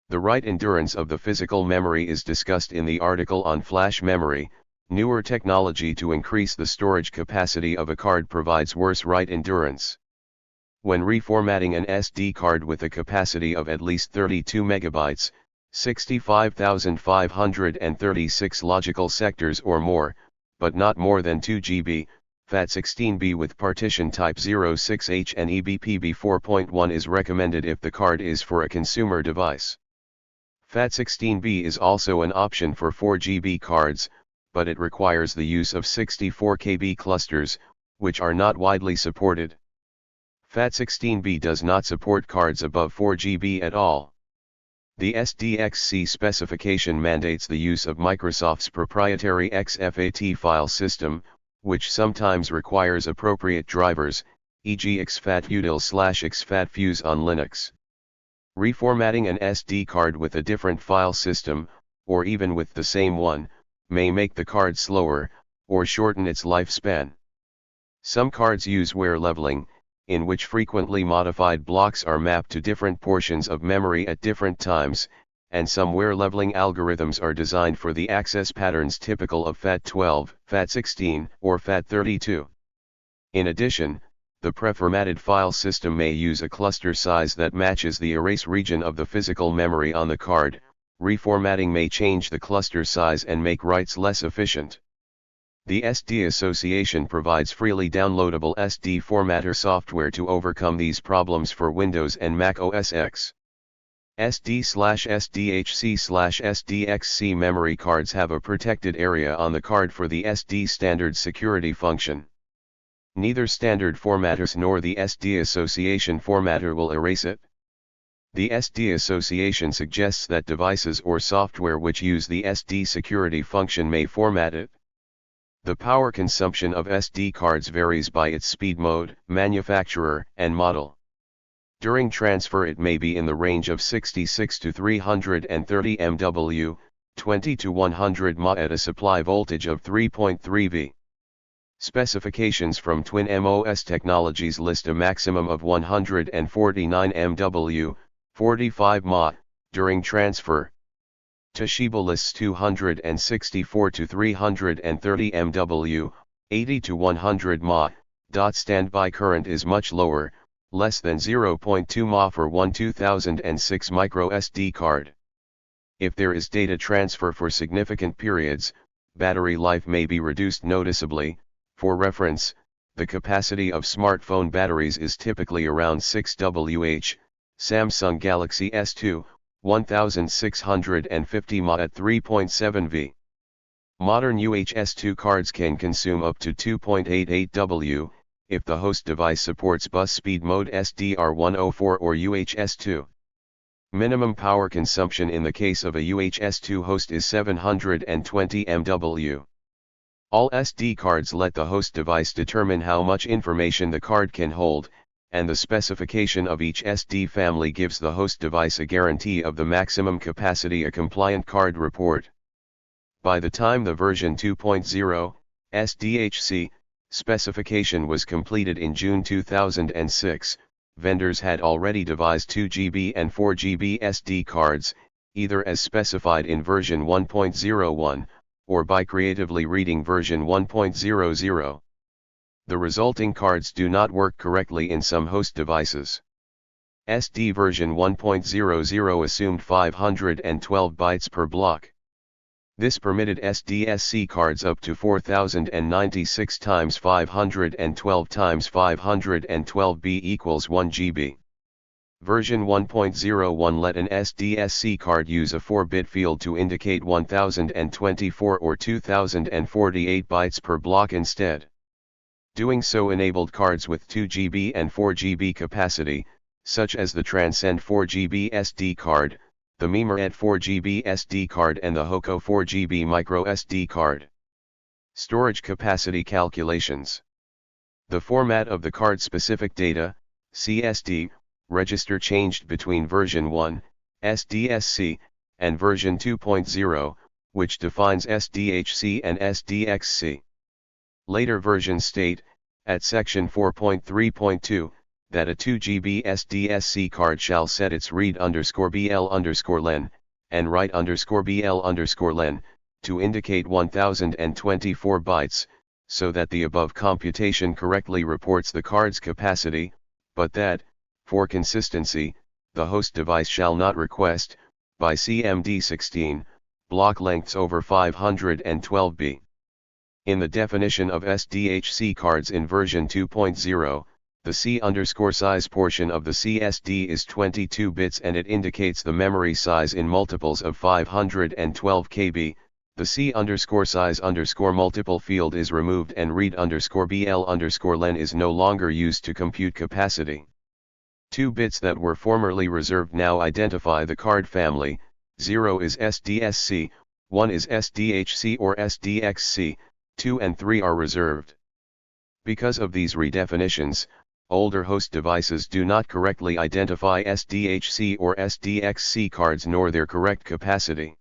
The write endurance of the physical memory is discussed in the article on flash memory. Newer technology to increase the storage capacity of a card provides worse write endurance. When reformatting an SD card with a capacity of at least 32 megabytes, 65,536 logical sectors or more, but not more than 2 GB, FAT16B with partition type 06H and eBPB 4.1 is recommended if the card is for a consumer device. FAT16B is also an option for 4 GB cards, but it requires the use of 64 KB clusters, which are not widely supported. FAT16B does not support cards above 4 GB at all. The SDXC specification mandates the use of Microsoft's proprietary XFAT file system, which sometimes requires appropriate drivers, e.g. exFAT-util/exFAT-fuse on Linux. Reformatting an SD card with a different file system, or even with the same one, may make the card slower, or shorten its lifespan. Some cards use wear leveling, in which frequently modified blocks are mapped to different portions of memory at different times, and some wear leveling algorithms are designed for the access patterns typical of FAT12, FAT16, or FAT32. In addition, the preformatted file system may use a cluster size that matches the erase region of the physical memory on the card. Reformatting may change the cluster size and make writes less efficient. The SD Association provides freely downloadable SD formatter software to overcome these problems for Windows and Mac OS X. SD/SDHC/SDXC memory cards have a protected area on the card for the SD standard security function. Neither standard formatters nor the SD Association formatter will erase it. The SD Association suggests that devices or software which use the SD security function may format it. The power consumption of SD cards varies by its speed mode, manufacturer, and model. During transfer it may be in the range of 66 to 330 mW, 20 to 100 mA at a supply voltage of 3.3 V. Specifications from Twin MOS Technologies list a maximum of 149 mW, 45 mA, during transfer. Toshiba lists 264 to 330 mW, 80 to 100 mA. Standby current is much lower, less than 0.2 mA for one 2006 microSD card. If there is data transfer for significant periods, battery life may be reduced noticeably. For reference, the capacity of smartphone batteries is typically around 6 Wh. Samsung Galaxy S2, 1650 mAh at 3.7 V. Modern UHS-2 cards can consume up to 2.88 W, if the host device supports bus speed mode SDR104 or UHS-2. Minimum power consumption in the case of a UHS-2 host is 720 mW. All SD cards let the host device determine how much information the card can hold, and the specification of each SD family gives the host device a guarantee of the maximum capacity a compliant card report. By the time the version 2.0, SDHC, specification was completed in June 2006, vendors had already devised 2 GB and 4 GB SD cards, either as specified in version 1.01, or by creatively reading version 1.00. The resulting cards do not work correctly in some host devices. SD version 1.00 assumed 512 bytes per block. This permitted SDSC cards up to 4096 times 512 times 512B equals 1 GB. Version 1.01 let an SDSC card use a 4-bit field to indicate 1024 or 2048 bytes per block instead. Doing so enabled cards with 2 GB and 4 GB capacity, such as the Transcend 4 GB SD card, the MemoRed 4GB SD card and the HOCO 4GB microSD card. Storage capacity calculations. The format of the card-specific data, CSD, register changed between version 1, SDSC, and version 2.0, which defines SDHC and SDXC. Later versions state, at section 4.3.2, that a 2GB SDSC card shall set its read_BL_len, and write_BL_len, to indicate 1024 bytes, so that the above computation correctly reports the card's capacity, but that, for consistency, the host device shall not request, by CMD16, block lengths over 512 B. In the definition of SDHC cards in version 2.0, the C_size portion of the CSD is 22 bits and it indicates the memory size in multiples of 512 KB. The C_size_ multiple field is removed and read_BL_len is no longer used to compute capacity. 2 bits that were formerly reserved now identify the card family. 0 is SDSC, 1 is SDHC or SDXC, 2 and 3 are reserved. Because of these redefinitions, older host devices do not correctly identify SDHC or SDXC cards nor their correct capacity.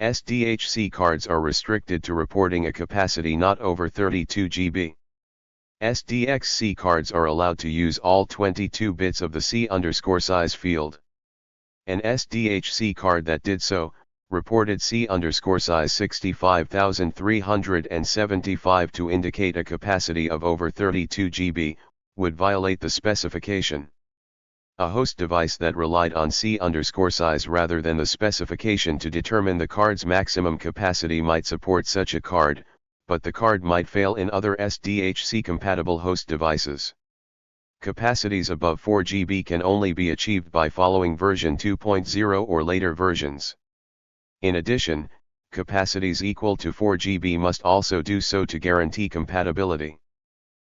SDHC cards are restricted to reporting a capacity not over 32 GB. SDXC cards are allowed to use all 22 bits of the C_size field. An SDHC card that did so, reported C_size 65375 to indicate a capacity of over 32 GB, would violate the specification. A host device that relied on C_size rather than the specification to determine the card's maximum capacity might support such a card, but the card might fail in other SDHC-compatible host devices. Capacities above 4 GB can only be achieved by following version 2.0 or later versions. In addition, capacities equal to 4 GB must also do so to guarantee compatibility.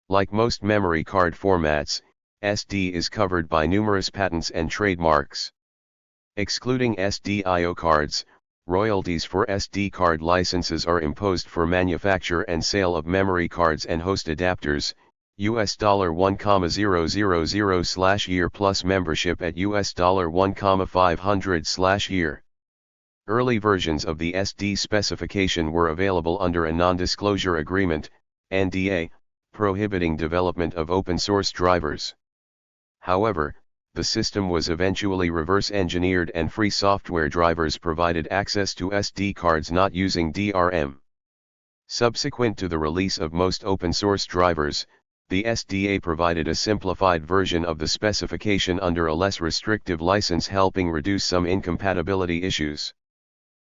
Like most memory card formats, SD is covered by numerous patents and trademarks. Excluding SDIO cards, royalties for SD card licenses are imposed for manufacture and sale of memory cards and host adapters, $1,000/year plus membership at $1,500/year. Early versions of the SD specification were available under a non-disclosure agreement, NDA, prohibiting development of open-source drivers. However, the system was eventually reverse-engineered and free software drivers provided access to SD cards not using DRM. Subsequent to the release of most open-source drivers, the SDA provided a simplified version of the specification under a less restrictive license, helping reduce some incompatibility issues.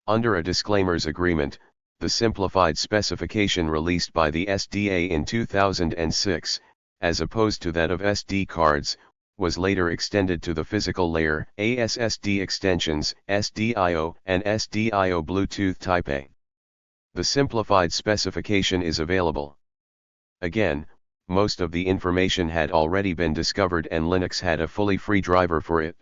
Under a disclaimers agreement, the simplified specification released by the SDA in 2006, as opposed to that of SD cards, was later extended to the physical layer, ASSD extensions, SDIO, and SDIO Bluetooth Type A. The simplified specification is available. Again, most of the information had already been discovered and Linux had a fully free driver for it.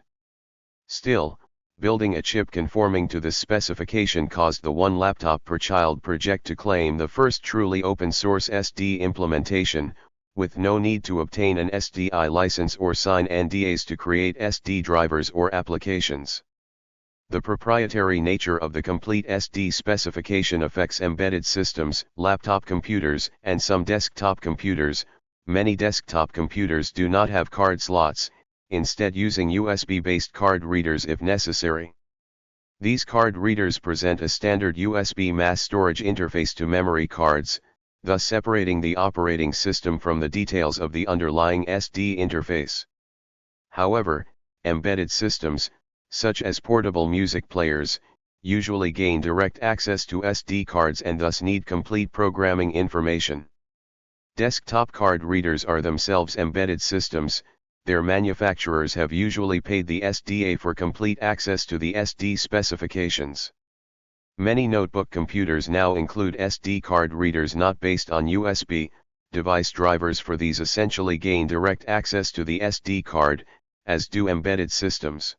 Still, building a chip conforming to this specification caused the One Laptop Per Child project to claim the first truly open-source SD implementation, with no need to obtain an SDI license or sign NDAs to create SD drivers or applications. The proprietary nature of the complete SD specification affects embedded systems, laptop computers, and some desktop computers. Many desktop computers do not have card slots, instead using USB-based card readers if necessary. These card readers present a standard USB mass storage interface to memory cards, thus separating the operating system from the details of the underlying SD interface. However, embedded systems, such as portable music players, usually gain direct access to SD cards and thus need complete programming information. Desktop card readers are themselves embedded systems. Their manufacturers have usually paid the SDA for complete access to the SD specifications. Many notebook computers now include SD card readers not based on USB. Device drivers for these essentially gain direct access to the SD card, as do embedded systems.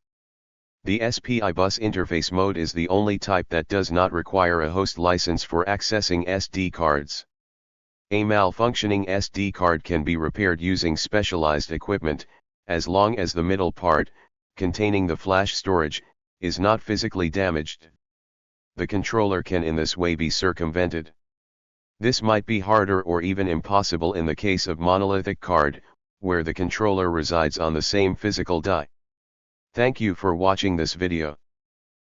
The SPI bus interface mode is the only type that does not require a host license for accessing SD cards. A malfunctioning SD card can be repaired using specialized equipment, as long as the middle part, containing the flash storage, is not physically damaged. The controller can in this way be circumvented. This might be harder or even impossible in the case of monolithic card, where the controller resides on the same physical die. Thank you for watching this video.